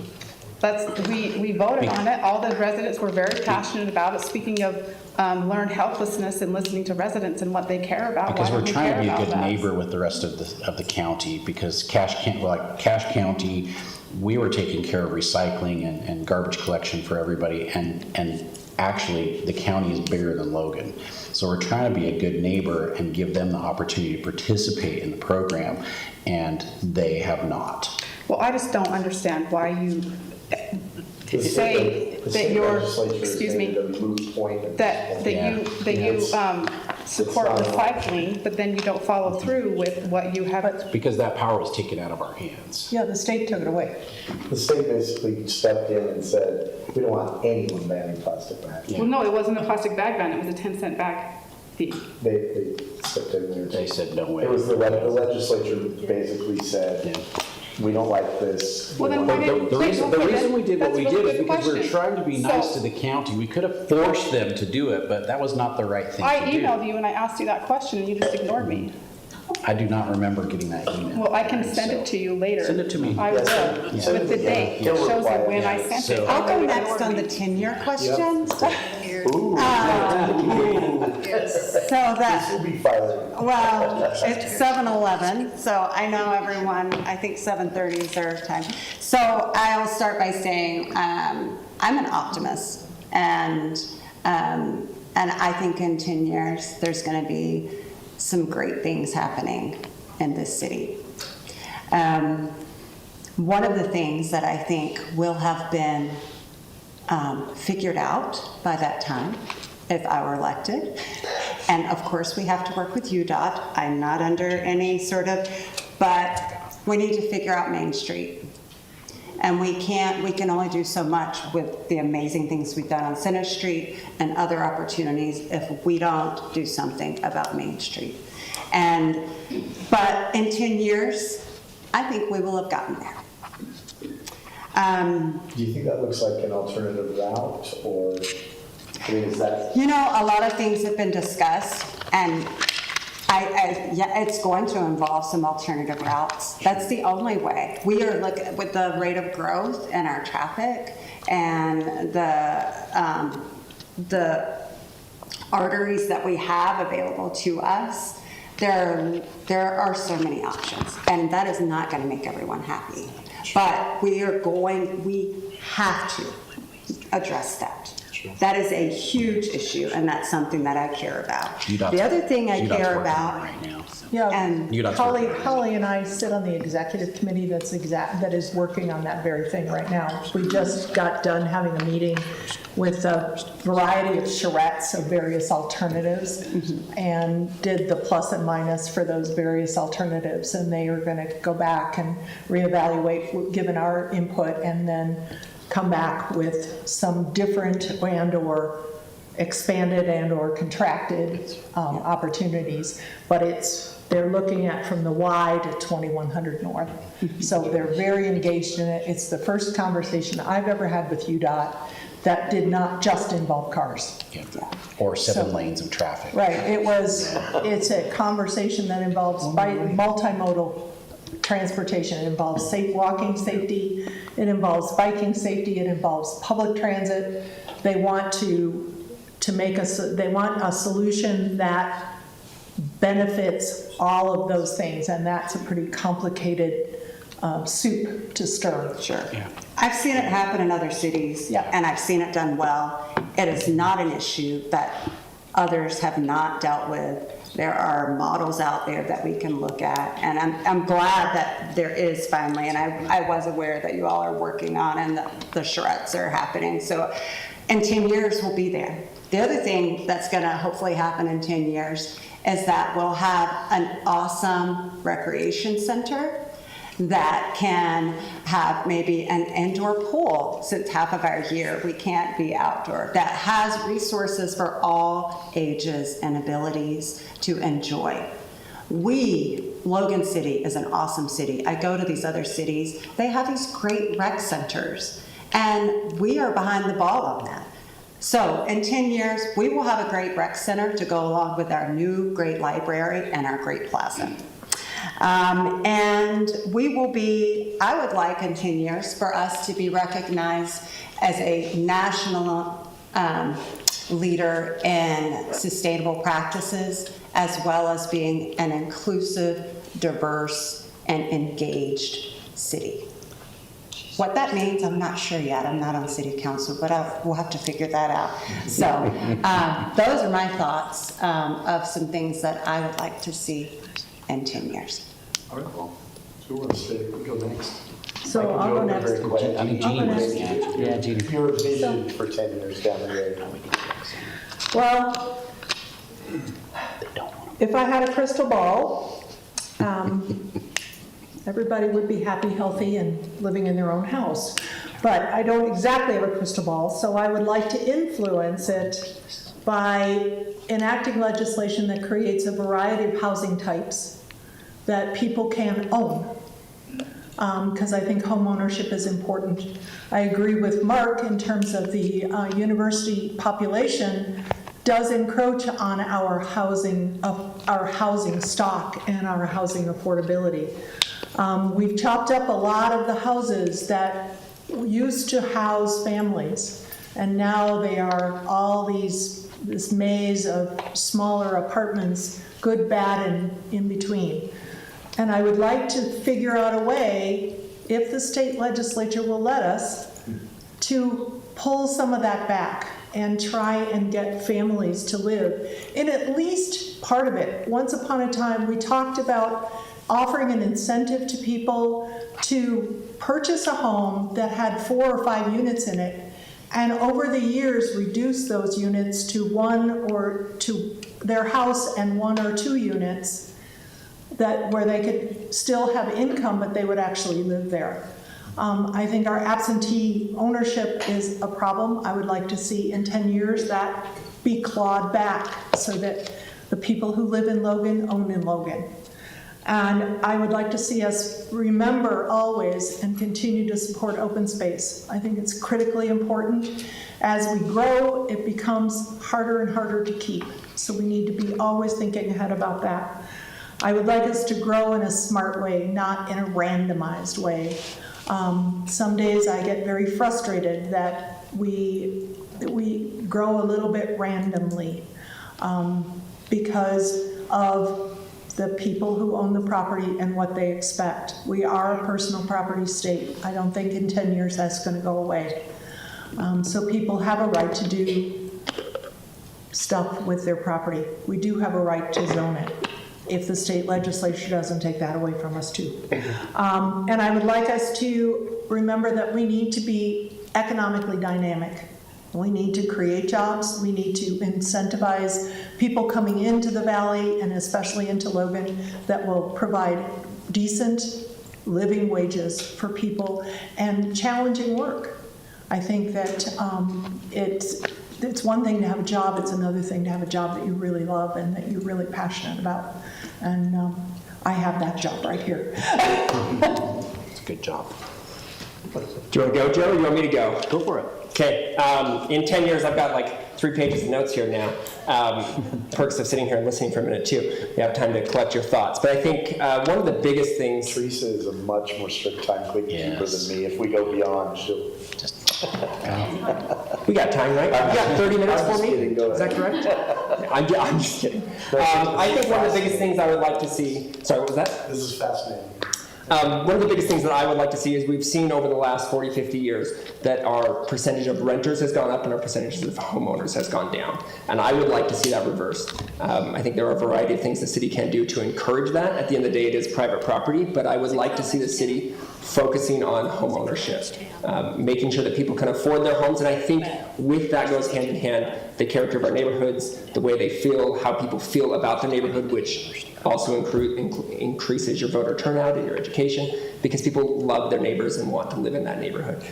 We voted on it, all the residents were very passionate about it. Speaking of learned helplessness and listening to residents and what they care about, Because why we're don't we trying to care be a about good that? neighbor with the rest of the county, because Cache County, we were taking care of recycling and garbage collection for everybody, and actually the county is bigger than Logan. So we're trying to be a good neighbor and give them the opportunity to participate in the program, and they have not. Well, I just don't understand why you the say state that you're, legislature has excuse made me, it a moot point at that this Yeah. you support It's not- recycling, but then you don't follow through with what you have. Because that power was taken out of our hands. Yeah, the state took it away. point. The state basically stepped in and said, we don't want anyone banning plastic bags. Well, no, it wasn't a plastic bag ban, it was a 10-cent bag fee. They stepped in there. They said no way. It was the legislature basically said, Yeah. we don't like this. Well, then We why want- didn't- The reason we did what That's we a did really is good because we were question. trying to be nice So- to the county. We could have forced them to do it, but that was not the right thing I to do. emailed you and I asked you that question and you just ignored me. I do not remember getting that email. Well, I can send it to you later. Send it to me. I will, Yes, with the date, it shows you when I sent it. So- I'll go next on the tenure question. Ooh, So this will be fired. well, it's 7:11, so I know everyone, I think 7:30 is their time. So I'll start by saying, I'm an optimist, and I think in 10 years, there's gonna be some great things happening in this city. One of the things that I think will have been figured out by that time, if I were elected. And of course, we have to work with UDOT. I'm not under any sort of, but we need to figure out Main Street. And we can only do so much with the amazing things we've done on Center Street and other opportunities if we don't do something about Main Street. But in 10 years, I think we will have gotten there. Do you think that looks like an alternative route, or, I mean, is that? You know, a lot of things have been discussed, and yeah, it's going to involve some alternative routes. That's the only way. We are looking with the rate of growth and our traffic and the arteries that we have available to us. There are so many options, and that is not going to make everyone happy. But we have to address that. That is a huge issue, and that's something that I care about. UDOT's The other thing I UDOT's care working on it about, right now. Yeah, and UDOT's Holly, working on it. Holly and I sit on the executive committee that is working on that very thing right now. We just got done having a meeting with a variety of charrettes of various alternatives and did the plus and minus for those various alternatives. And they are going to go back and reevaluate, given our input, and then come back with some different and/or expanded and/or contracted opportunities. But they're looking at from the Y to 2100 North. So they're very engaged in it. It's the first conversation I've ever had with UDOT that did not just involve cars. Yeah. Or 7 So- lanes of traffic. Right, it's a conversation that involves multimodal transportation. It involves walking safety, it involves biking safety, it involves public transit. They want they want a solution that benefits all of those things, and that's a pretty complicated soup to stir. sure. Yeah. I've seen it happen in other cities, Yeah. and I've seen it done well. It is not an issue that others have not dealt with. There are models out there that we can look at, and I'm glad that there is finally, and I was aware that you all are working on, and the charrettes are happening. So in 10 years, we'll be there. The other thing that's going to hopefully happen in 10 years is that we'll have an awesome recreation center that can have maybe an indoor pool, since half of our year we can't be outdoor, that has resources for all ages and abilities to enjoy. Logan City is an awesome city. I go to these other cities, they have these great rec centers, and we are behind the ball on that. So in 10 years, we will have a great rec center to go along with our new great library and our great plaza. And I would like in 10 years for us to be recognized as a national leader in sustainable practices, as well as being an inclusive, diverse, and engaged city. What that means, I'm not sure yet. I'm not on city council, but we'll have to figure that out. So those are my thoughts of some things that I would like to see in 10 years. All right, well, who wants to go next? So I'll go next. I mean, I'll go Jeannie was, next. Yeah, Judy. Your vision for 10 years down the road. Well, if I had a crystal ball, everybody would be happy, healthy, and living in their own house. But I don't exactly have a crystal ball, so I would like to influence it by enacting legislation that creates a variety of housing types that people can own. Because I think home ownership is important. I agree with Mark in terms of the university population does encroach on our housing stock and our housing affordability. We've chopped up a lot of the houses that used to house families, and now they are all this maze of smaller apartments, good, bad, and in between. And I would like to figure out a way, if the state legislature will let us, to pull some of that back and try and get families to live in at least part of it. Once upon a time, we talked about offering an incentive to people to purchase a home that had 4 or 5 units in it, and over the years reduce those units to their house and 1 or 2 units, where they could still have income, but they would actually live there. I think our absentee ownership is a problem. I would like to see in 10 years that be clawed back so that the people who live in Logan own in Logan. And I would like to see us remember always and continue to support open space. I think it's critically important. As we grow, it becomes harder and harder to keep. So we need to be always thinking ahead about that. I would like us to grow in a smart way, not in a randomized way. Some days I get very frustrated that we grow a little bit randomly because of the people who own the property and what they expect. We are a personal property state. I don't think in 10 years that's going to go away. So people have a right to do stuff with their property. We do have a right to zone it, if the state legislature doesn't take that away from us too. And I would like us to remember that we need to be economically dynamic. We need to create jobs. We need to incentivize people coming into the valley and especially into Logan that will provide decent living wages for people and challenging work. I think that it's one thing to have a job, it's another thing to have a job that you really love and that you're really passionate about. And I have that job right here. It's a good job. Do you want to go, Joe, or do you want me to go? Go for it. Okay, in 10 years, I've got like 3 pages of notes here now. Perks of sitting here and listening for a minute too. You have time to collect your thoughts. But I think one of the biggest things... Teresa is a much more strict timekeeper Yes. than me. If we go beyond, she'll... We got time, right? You got 30 minutes I'm for just me? kidding, go Is that correct? I'm just kidding. I think one of the biggest things I would like to see... Sorry, what was that? This is fascinating. One of the biggest things that I would like to see is we've seen over the last 40, 50 years that our percentage of renters has gone up and our percentage of homeowners has gone down. And I would like to see that reversed. I think there are a variety of things the city can do to encourage that. At the end of the day, it is private property, but I would like to see the city focusing on home ownership, making sure that people can afford their homes. And I think with that goes hand in hand the character of our neighborhoods, the way they feel, how people feel about the neighborhood, which also increases your voter turnout and your education, because people love their neighbors and want to live in that neighborhood.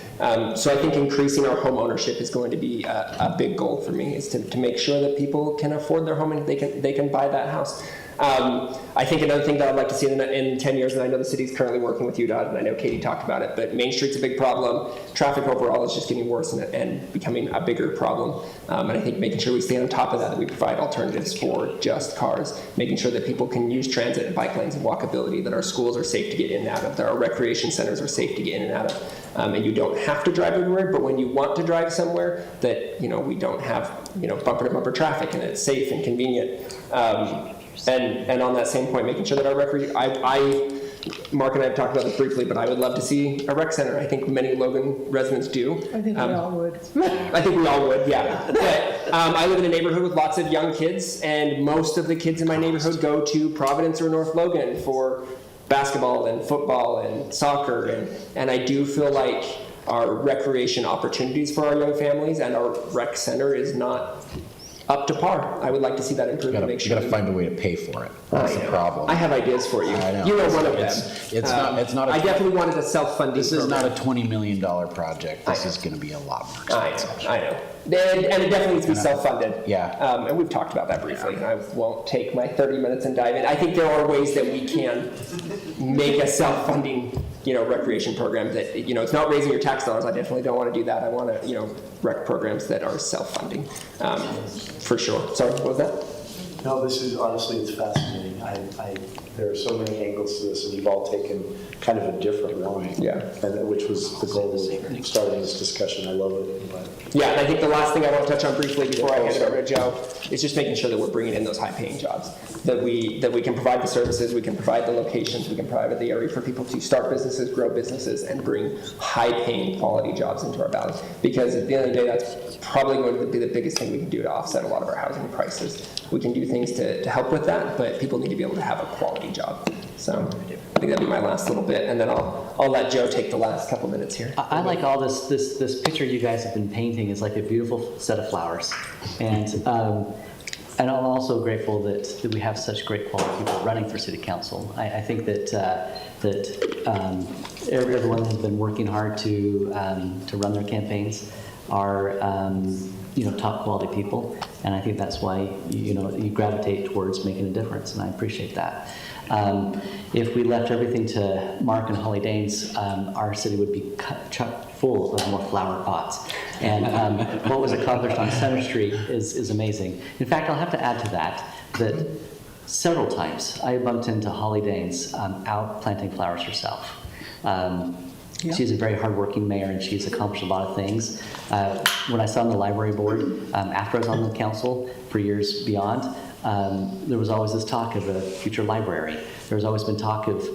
So I think increasing our home ownership is going to be a big goal for me, is to make sure that people can afford their home and they can buy that house. I think another thing that I'd like to see in 10 years, and I know the city's currently working with UDOT, and I know Katie talked about it, but Main Street's a big problem. Traffic overall is just getting worse and becoming a bigger problem. And I think making sure we stay on top of that we provide alternatives for just cars, making sure that people can use transit and bike lanes and walkability, that our schools are safe to get in and out of, that our recreation centers are safe to get in and out of. And you don't have to drive everywhere, but when you want to drive somewhere, that we don't have bumper to bumper traffic and it's safe and convenient. And on that same point, making sure that our Mark and I have talked about this briefly, but I would love to see a rec center. I think many Logan residents do. I think we all would. I think we all would, yeah. But I live in a neighborhood with lots of young kids, and most of the kids in my neighborhood go to Providence or North Logan for basketball and football and soccer, and I do feel like our recreation opportunities for our young families and our rec center is not up to par. I would like to see that improve and make sure. You gotta find a way to pay for it. That's the problem. I have ideas for you. I know. You know one of them. It's not. I definitely wanted a self-funding This is program. not a $20 million project. This is gonna be a lot more expensive. I know. And it definitely needs to be self-funded. Yeah. And we've talked about that briefly, and I won't take my 30 minutes and dive in. I think there are ways that we can make a self-funding, recreation program that, it's not raising your tax dollars. I definitely don't want to do that. I want to, rec programs that are self-funding, for sure. Sorry, what was that? No, this is, honestly, it's fascinating. There are so many angles to this, and you've all taken kind of a different line. Yeah. And which was the goal of starting this discussion. I love it. But Yeah, and I think the last thing I want to touch on briefly before I hand it over to Joe is just making sure that we're bringing in those high-paying jobs, that we can provide the services, we can provide the locations, we can provide the area for people to start businesses, grow businesses, and bring high-paying quality jobs into our valley. Because at the end of the day, that's probably going to be the biggest thing we can do to offset a lot of our housing prices. We can do things to help with that, but people need to be able to have a quality job. So I think that'd be my last little bit, and then I'll let Joe take the last couple minutes here. I like all this picture you guys have been painting is like a beautiful set of flowers. And I'm also grateful that we have such great quality people running for city council. I think that everyone has been working hard to run their campaigns are top quality people, and I think that's why you gravitate towards making a difference, and I appreciate that. If we left everything to Mark and Holly Danes, our city would be chock full of more flower pots. And what was accomplished on Center Street is amazing. In fact, I'll have to add to that several times I bumped into Holly Danes out planting flowers herself. She's a very hardworking mayor, and she's accomplished a lot of things. When I sat on the library board, after I was on the council for years beyond, there was always this talk of a future library. There's always been talk of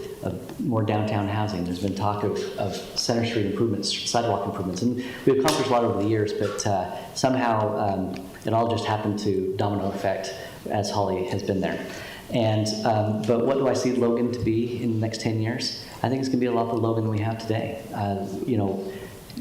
more downtown housing. There's been talk of Center Street improvements, sidewalk improvements, and we've accomplished a lot over the years, but somehow it all just happened to domino effect as Holly has been there. And but what do I see Logan to be in the next 10 years? I think it's going to be a lot the Logan that we have today.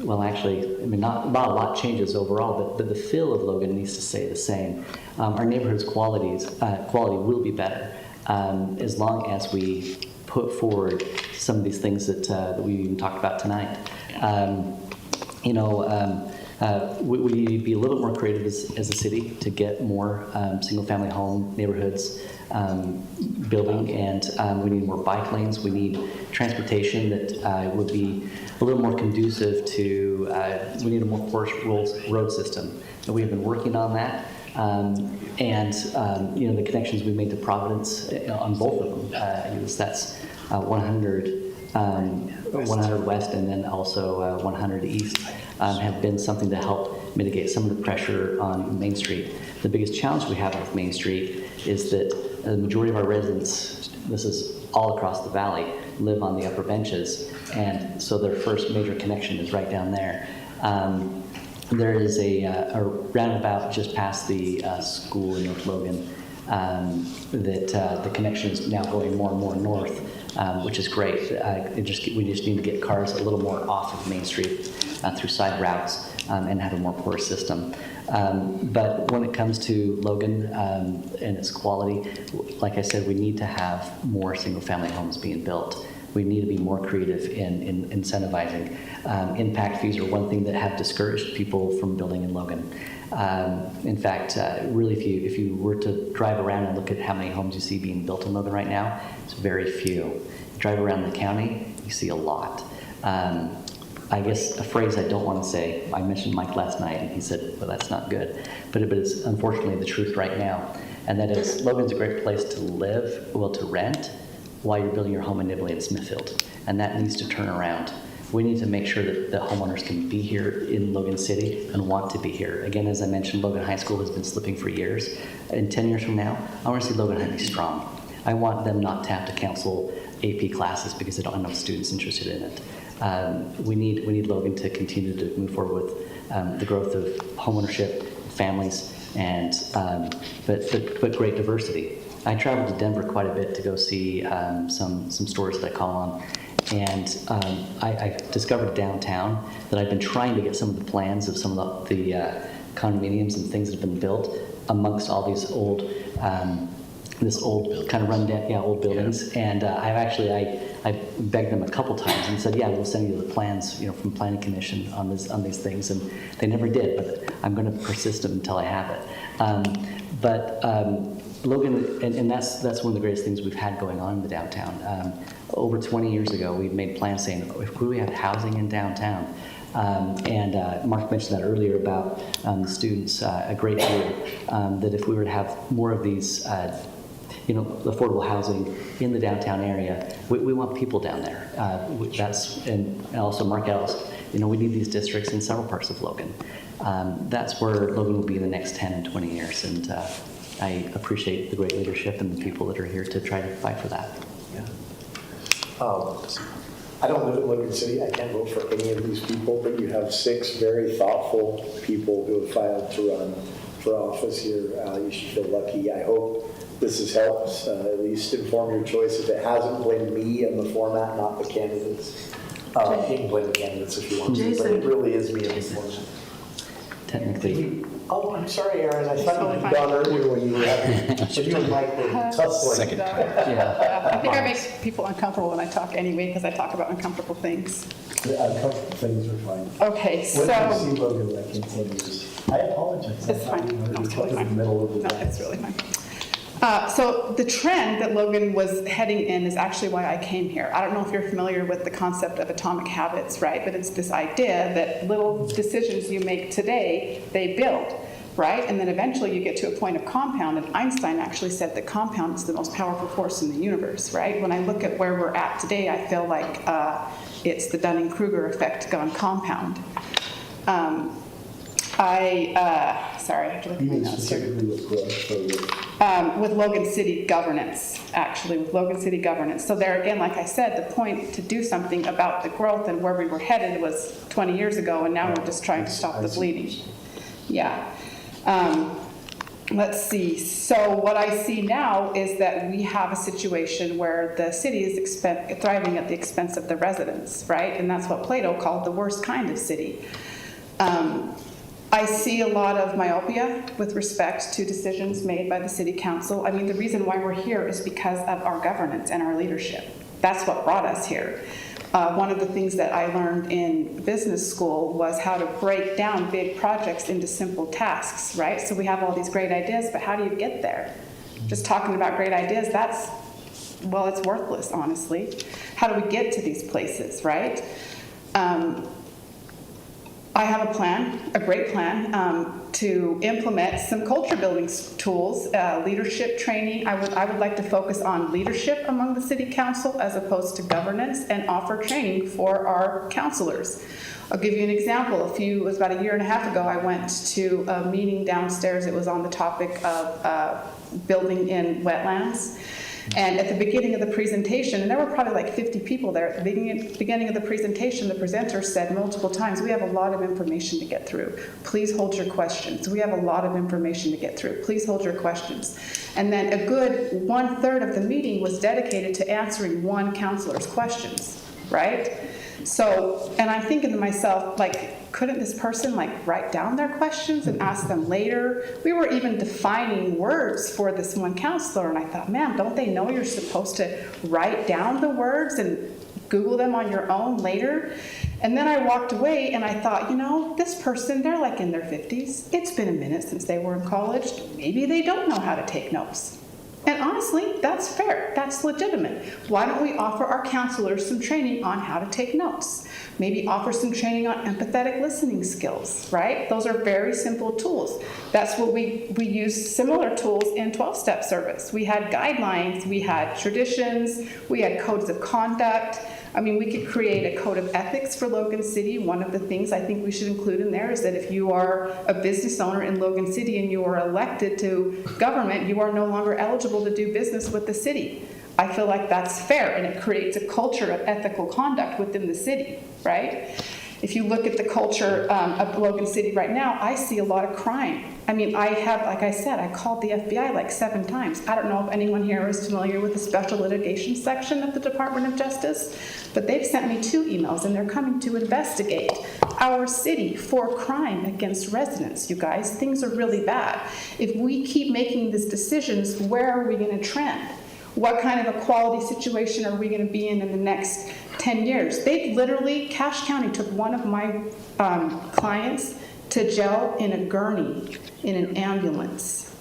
Well, actually, I mean, not a lot changes overall, but the feel of Logan needs to stay the same. Our neighborhood's quality will be better as long as we put forward some of these things that we even talked about tonight. We need to be a little bit more creative as a city to get more single-family home neighborhoods building, and we need more bike lanes. We need transportation that would be a little more conducive to, we need a more porous road system. And we have been working on that. The connections we made to Providence on both of them, that's 100 West and then also 100 East have been something to help mitigate some of the pressure on Main Street. The biggest challenge we have with Main Street is that the majority of our residents, this is all across the valley, live on the upper benches, and so their first major connection is right down there. There is a roundabout just past the school in North Logan that the connection is now going more and more north, which is great. We just need to get cars a little more off of Main Street through side routes and have a more porous system. But when it comes to Logan and its quality, like I said, we need to have more single-family homes being built. We need to be more creative in incentivizing. Impact fees are one thing that have discouraged people from building in Logan. In fact, really, if you were to drive around and look at how many homes you see being built in Logan right now, it's very few. Drive around the county, you see a lot. I guess a phrase I don't want to say, I mentioned Mike last night, and he said, well, that's not good. But it's unfortunately the truth right now. And that is, Logan's a great place to live, to rent, while you're building your home in Nibley and Smithfield. And that needs to turn around. We need to make sure that the homeowners can be here in Logan City and want to be here. Again, as I mentioned, Logan High School has been slipping for years. In 10 years from now, I want to see Logan High be strong. I want them not to have to cancel AP classes because they don't have enough students interested in it. We need Logan to continue to move forward with the growth of homeownership, families, and but great diversity. I traveled to Denver quite a bit to go see some stores that I call on, and I discovered downtown that I've been trying to get some of the plans of some of the condominiums and things that have been built amongst all these old this old kind of run down, old buildings. And I begged them a couple times and said, yeah, we'll send you the plans, from Planning Commission on these things, and they never did. But I'm going to persist until I have it. Logan, and that's one of the greatest things we've had going on in the downtown. Over 20 years ago, we made plans saying, if we had housing in downtown, Mark mentioned that earlier about the students, a great deal, that if we were to have more of these affordable housing in the downtown area, we want people down there. And also Mark Ellis, we need these districts in several parts of Logan. That's where Logan will be in the next 10 and 20 years. And I appreciate the great leadership and the people that are here to try to fight for that. Yeah. I don't live in Logan City. I can't vote for any of these people, but you have 6 very thoughtful people who have filed to run for office here. You should feel lucky. I hope this has helped at least inform your choice. If it hasn't, blame me and the format, not the candidates. You can blame the candidates if you want to, but it really is me and the format. Technically. Oh, I'm sorry, Aaron. I thought you'd gone earlier when you were having, so you and Mike were tussling. Second. Yeah, I think I make people uncomfortable when I talk anyway, because I talk about uncomfortable things. The uncomfortable things are fine. Okay, When so. you see Logan like in 10 years, I apologize. It's fine. No, it's really in the fine. middle of the No, night. it's really fine. So the trend that Logan was heading in is actually why I came here. I don't know if you're familiar with the concept of atomic habits, right? But it's this idea that little decisions you make today, they build, right? And then eventually you get to a point of compound, and Einstein actually said that compound is the most powerful force in the universe, right? When I look at where we're at today, I feel like it's the Dunning-Kruger effect gone compound. Sorry, I have to look at You my mean notes here. specifically with growth or with? With Logan City governance, actually, with Logan City governance. So there again, like I said, the point to do something about the growth and where we were headed was 20 years ago, and now we're just trying to stop the bleeding. Yeah. Let's see. So what I see now is that we have a situation where the city is thriving at the expense of the residents, right? And that's what Plato called the worst kind of city. I see a lot of myopia with respect to decisions made by the city council. I mean, the reason why we're here is because of our governance and our leadership. That's what brought us here. One of the things that I learned in business school was how to break down big projects into simple tasks, right? So we have all these great ideas, but how do you get there? Just talking about great ideas, well, it's worthless, honestly. How do we get to these places, right? I have a plan, a great plan, to implement some culture building tools, leadership training. I would like to focus on leadership among the city council as opposed to governance, and offer training for our councilors. I'll give you an example. It was about a year and a half ago, I went to a meeting downstairs. It was on the topic of building in wetlands. And at the beginning of the presentation, and there were probably like 50 people there, at the beginning of the presentation, the presenter said multiple times, we have a lot of information to get through. Please hold your questions. We have a lot of information to get through. Please hold your questions. And then a good 1/3 of the meeting was dedicated to answering one counselor's questions, right? So, and I'm thinking to myself, like, couldn't this person like write down their questions and ask them later? We were even defining words for this one counselor, and I thought, man, don't they know you're supposed to write down the words and Google them on your own later? And then I walked away and I thought, this person, they're like in their 50s. It's been a minute since they were in college. Maybe they don't know how to take notes. And honestly, that's fair. That's legitimate. Why don't we offer our counselors some training on how to take notes? Maybe offer some training on empathetic listening skills, right? Those are very simple tools. That's what we use similar tools in 12-step service. We had guidelines, we had traditions, we had codes of conduct. I mean, we could create a code of ethics for Logan City. One of the things I think we should include in there is that if you are a business owner in Logan City and you are elected to government, you are no longer eligible to do business with the city. I feel like that's fair, and it creates a culture of ethical conduct within the city, right? If you look at the culture of Logan City right now, I see a lot of crime. I mean, like I said, I called the FBI like 7 times. I don't know if anyone here is familiar with the special litigation section of the Department of Justice, but they've sent me 2 emails, and they're coming to investigate our city for crime against residents, you guys. Things are really bad. If we keep making these decisions, where are we going to trend? What kind of a quality situation are we going to be in the next 10 years? They literally, Cache County took one of my clients to jail in a gurney, in an ambulance.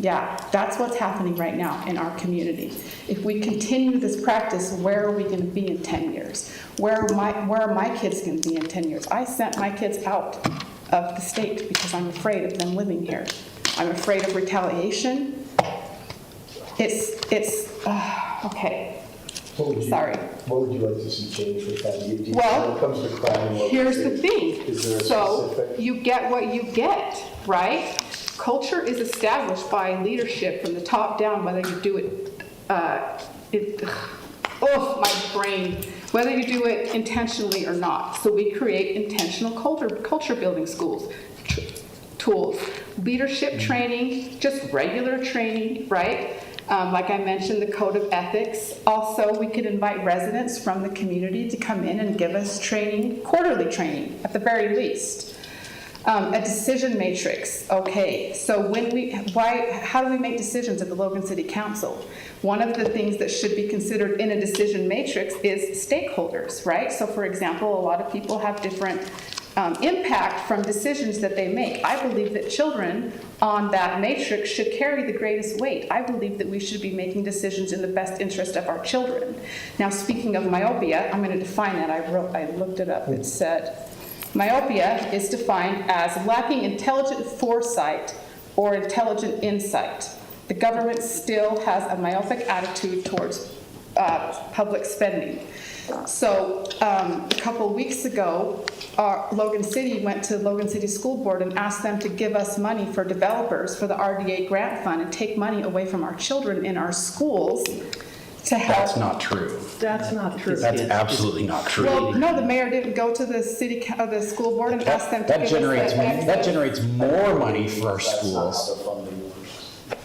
Yeah, that's what's happening right now in our community. If we continue this practice, where are we going to be in 10 years? Where are my kids going to be in 10 years? I sent my kids out of the state because I'm afraid of them living here. I'm afraid of retaliation. Okay. Sorry. What would you like to see change with that? Well, when it comes to crime, here's the thing. Is there a So specific? you get what you get, right? Culture is established by leadership from the top down, whether you do it, my brain, whether you do it intentionally or not. So we create intentional culture building schools, tools, leadership training, just regular training, right? Like I mentioned, the code of ethics. Also, we could invite residents from the community to come in and give us training, quarterly training at the very least. A decision matrix. Okay, so how do we make decisions at the Logan City Council? One of the things that should be considered in a decision matrix is stakeholders, right? So for example, a lot of people have different impact from decisions that they make. I believe that children on that matrix should carry the greatest weight. I believe that we should be making decisions in the best interest of our children. Now, speaking of myopia, I'm going to define that. I looked it up. It said, myopia is defined as lacking intelligent foresight or intelligent insight. The government still has a myopic attitude towards public spending. So a couple weeks ago, Logan City went to Logan City School Board and asked them to give us money for developers for the RDA grant fund and take money away from our children in our schools to help. That's not true. That's not true. That's absolutely not true. Well, no, the mayor didn't go to the the school board and ask them to That give generates, us that generates more money for our That's not how schools. the funding works.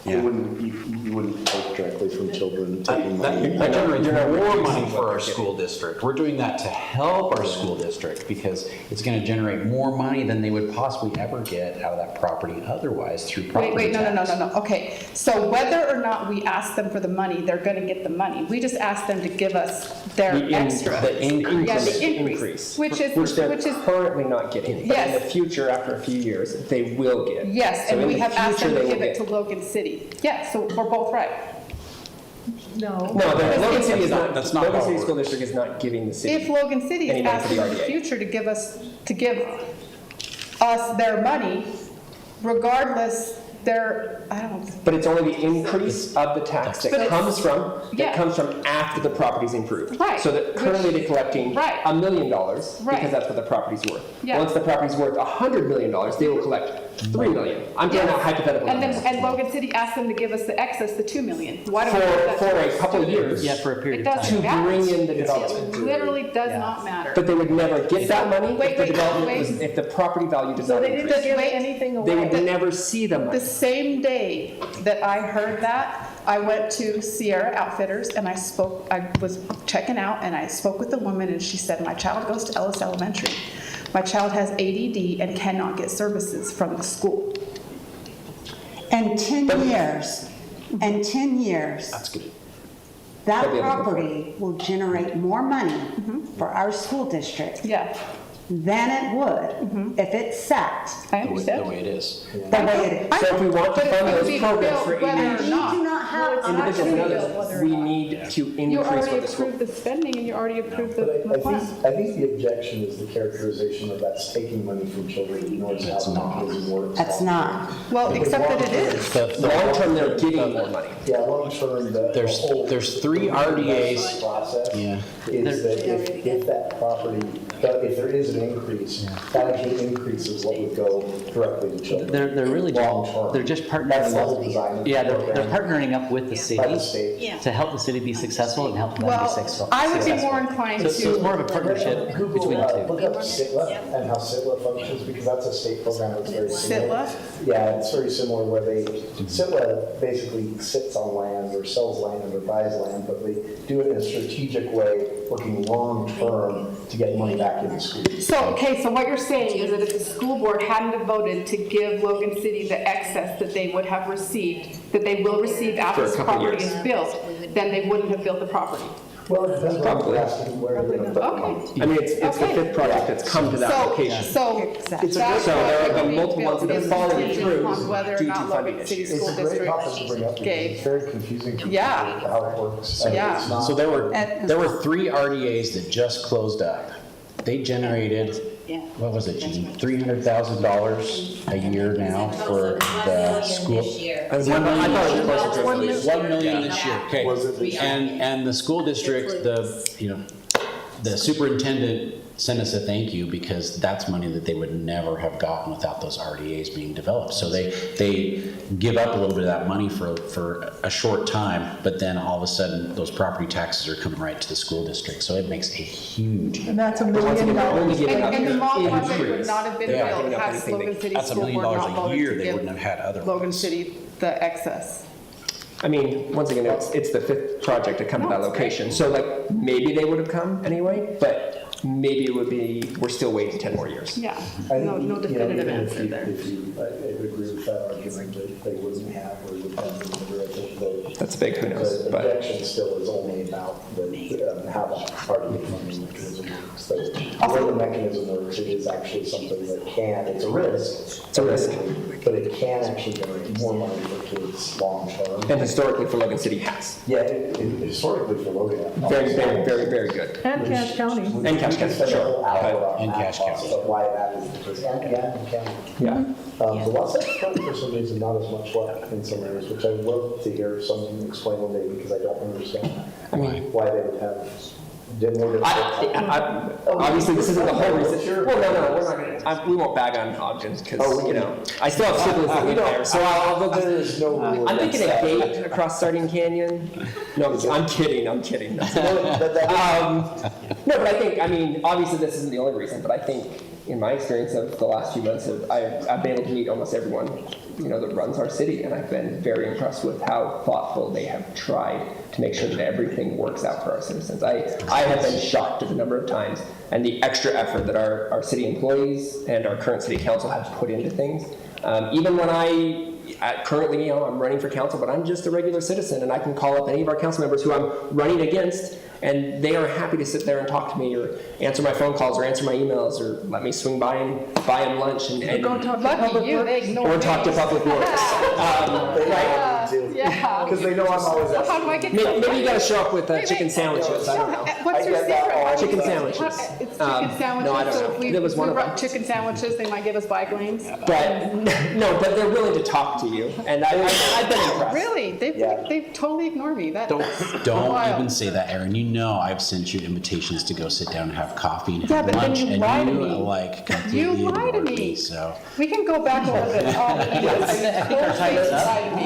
Yeah. You wouldn't take directly from children taking money. That generates more money for our school district. We're doing that to help our school district because it's going to generate more money than they would possibly ever get out of that property otherwise through property Wait, tax. no. Okay, so whether or not we ask them for the money, they're gonna get the money. We just ask them to give us their extra. The increase. Yeah, the increase, which they're is, currently not getting. But in Yes. the future, after a few years, they will get. yes, So and in we the have asked them future, to they give will it to get. Logan City. Yeah, so we're both right. No. No, the Logan City is not- not, that's not Logan how it City works. School District is not giving the If city. Logan City Any is money for the asking in the RDA. future to give us their money, regardless, I don't, But it's only the increase of the tax But that it's- comes from, yeah. after the property's improved. Right, So that currently they're collecting Right. $1 million Right. because that's what the property's worth. Yeah. Once the property's worth $100 million, they will collect $3 million. I'm throwing out hypothetical and numbers. then, and Logan City asked them to give us the excess, the 2 million. Why don't we give that For to a our couple of students? years. Yeah, for a period It of time. doesn't To matter. bring in the It development. literally does Yeah. not matter. But they would never get that money Wait, if the wait, development wait. was, if the property value did So not they didn't increase. give Wait. anything They away. would never see the money. The same day that I heard that, I went to Sierra Outfitters and I was checking out and I spoke with the woman and she said, my child goes to Ellis Elementary. My child has ADD and cannot get services from the school. And 10 years, That's good. that They'll be able to afford property will generate more money for our school district Yeah, than it would if it sat I The understand. way it is. the way it is. So if we want to But it's fund gonna those be programs built for whether or ADHD We not. do not have an individuals and opportunity. others, we need to You increase already what the school. approved the spending and you already approved But the plan. I think the objection is the characterization of that's taking money from children, ignores how the mechanism works. That's not. Well, except that it is. Long term, they're getting more money. Yeah, long term, the whole. There's 3 RDAs. Process Yeah. is that if that property, if there is an increase, that actually increases what would go directly to children. They're really Long just, term. they're just That's the whole partnering. design of the Yeah, they're program. partnering up with the By the city state. to help the city be successful and help them be Well, successful. I would be more inclined So it's more of a to, partnership Google, between the two. look up SITLA and how SITLA functions, because that's a state program that's very similar. SITLA? Yeah, it's very similar where SITLA basically sits on land or sells land or buys land, but they do it in a strategic way, working long-term to get money back into schools. so, okay, so what you're saying is that if the school board hadn't have voted to give Logan City the excess that they would have received, that they will receive after For a this couple property years. is built, then they wouldn't have built the property. Well, it depends on Probably. where they're going to put the money. Okay. I mean, it's the Okay. 5th project that's come to that So, location. so Exactly. that's So there why are the everything multiple ones that built have is fallen contingent through upon whether or due to not funding Logan City issues. School It's a great District topic to bring up, because it's gave. very confusing for Yeah. people how it works. And Yeah. it's not- So there were 3 RDAs that just closed up. They generated, what was it, Gene? $300,000 a year now for the school. This year. I thought it was closer to $1 million this year, okay. Was it this year? And the school district, the superintendent sent us a thank you because that's money that they would never have gotten without those RDAs being developed. So they give up a little bit of that money for a short time, but then all of a sudden those property taxes are coming right to the school district. So it makes a huge, And that's $1 Once million. again, they're only giving up And the mall project would increase. not have been They're not built giving up had anything Logan City that's $1 School million Board not a voted year to they wouldn't have give had otherwise. Logan City the excess. I mean, once again, it's the 5th project to come to that No, it's great. location. So like, maybe they would have come anyway, but maybe it would be, we're still waiting 10 more years. Yeah, I think, no definitive even answer there. If you, I would agree with that argument that they wouldn't have or would have been the direction. That's big, who knows, The but- objection still is only about how that RDA funding mechanism works. So where the mechanism works, it is actually something that can, it's a risk. It's a risk. But it can actually generate more money for kids long term. And historically for Logan City has. Yeah, historically for Logan. Very, very, very, very good. And Cache County. And Cache County, Spend a sure. whole hour on And that Cache cost, County. But why that is the case, and county. Yeah. The Wasatch County for some reason not as much left in some areas, which I would love to hear some and explain one day because I don't understand I mean, why they would have more obviously, this isn't the whole reason. Well, no, we're not gonna, we won't bag on Ogden, because, you know, I still have siblings that live there, so there is no rule I'm thinking a against gate across Sardine Canyon. No, I'm kidding. No, but I think, I mean, obviously this isn't the only reason, but I think in my experience of the last few months, I've been able to meet almost everyone, you know, that runs our city, and I've been very impressed with how thoughtful they have tried to make sure that everything works out for our citizens. I have been shocked at the number of times and the extra effort that our city employees and our current city council have put into things. Even when currently, you know, I'm running for council, but I'm just a regular citizen, and I can call up any of our council members who I'm running against, and they are happy to sit there and talk to me, or answer my phone calls, or answer my emails, or let me swing by and buy them lunch, and Lucky you, they ignore or me. talk to Public Works. Yeah. Because they know I'm always Well, how asking. do I get? Maybe you got to show up with chicken sandwiches. I don't know. What's your I get that secret? all the Chicken time. sandwiches. It's chicken sandwiches. No, I don't so know. if we, There was if one we of run them. chicken sandwiches, they might give us bike lanes. But no, but they're willing to talk to you, and I've been impressed. Really? They've totally ignored me. That Don't wild. even say that, Aaron. You know I've sent you invitations to go sit down and have coffee and Yeah, have but then lunch, you and lie to you me. like completely You lie to ignored me. So We can go back a little bit. I think our time's up. Lie to me.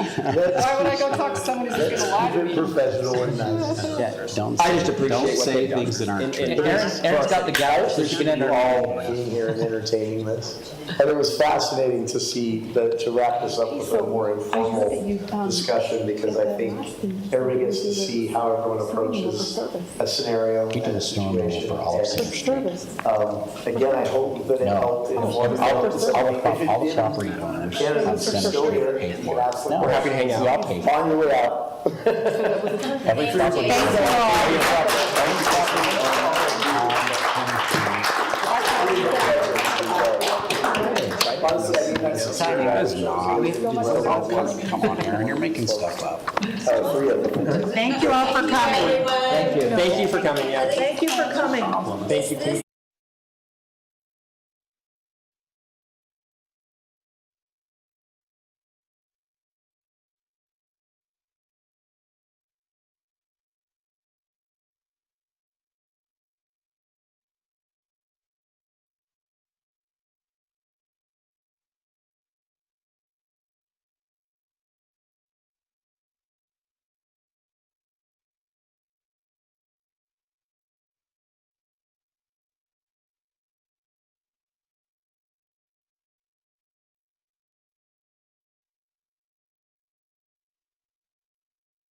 Why would I go talk to someone who's just going to lie to Keep it me? professional and nice. yeah, don't I say, just appreciate don't what say they've done. things that aren't And- true. and- Aaron's got the gavel, so she can enter. You all being here and entertaining this. And it was fascinating to see, to wrap this up with a more informal discussion, because I think everybody gets to see how everyone approaches a scenario. We did and a storm roll situation. for all of And, Center Street. Again, I hope that it helped. All the property owners on Candidates are Center still Street here. pay You for can ask it. them We're happy to hang out. I'll pay for on your way out. every property. Honestly, I think that's You guys not. Come on, Aaron, you're making stuff up. 3 of them. Thank you all for coming. Thank you for coming. Yeah. Thank you for coming. Thank you.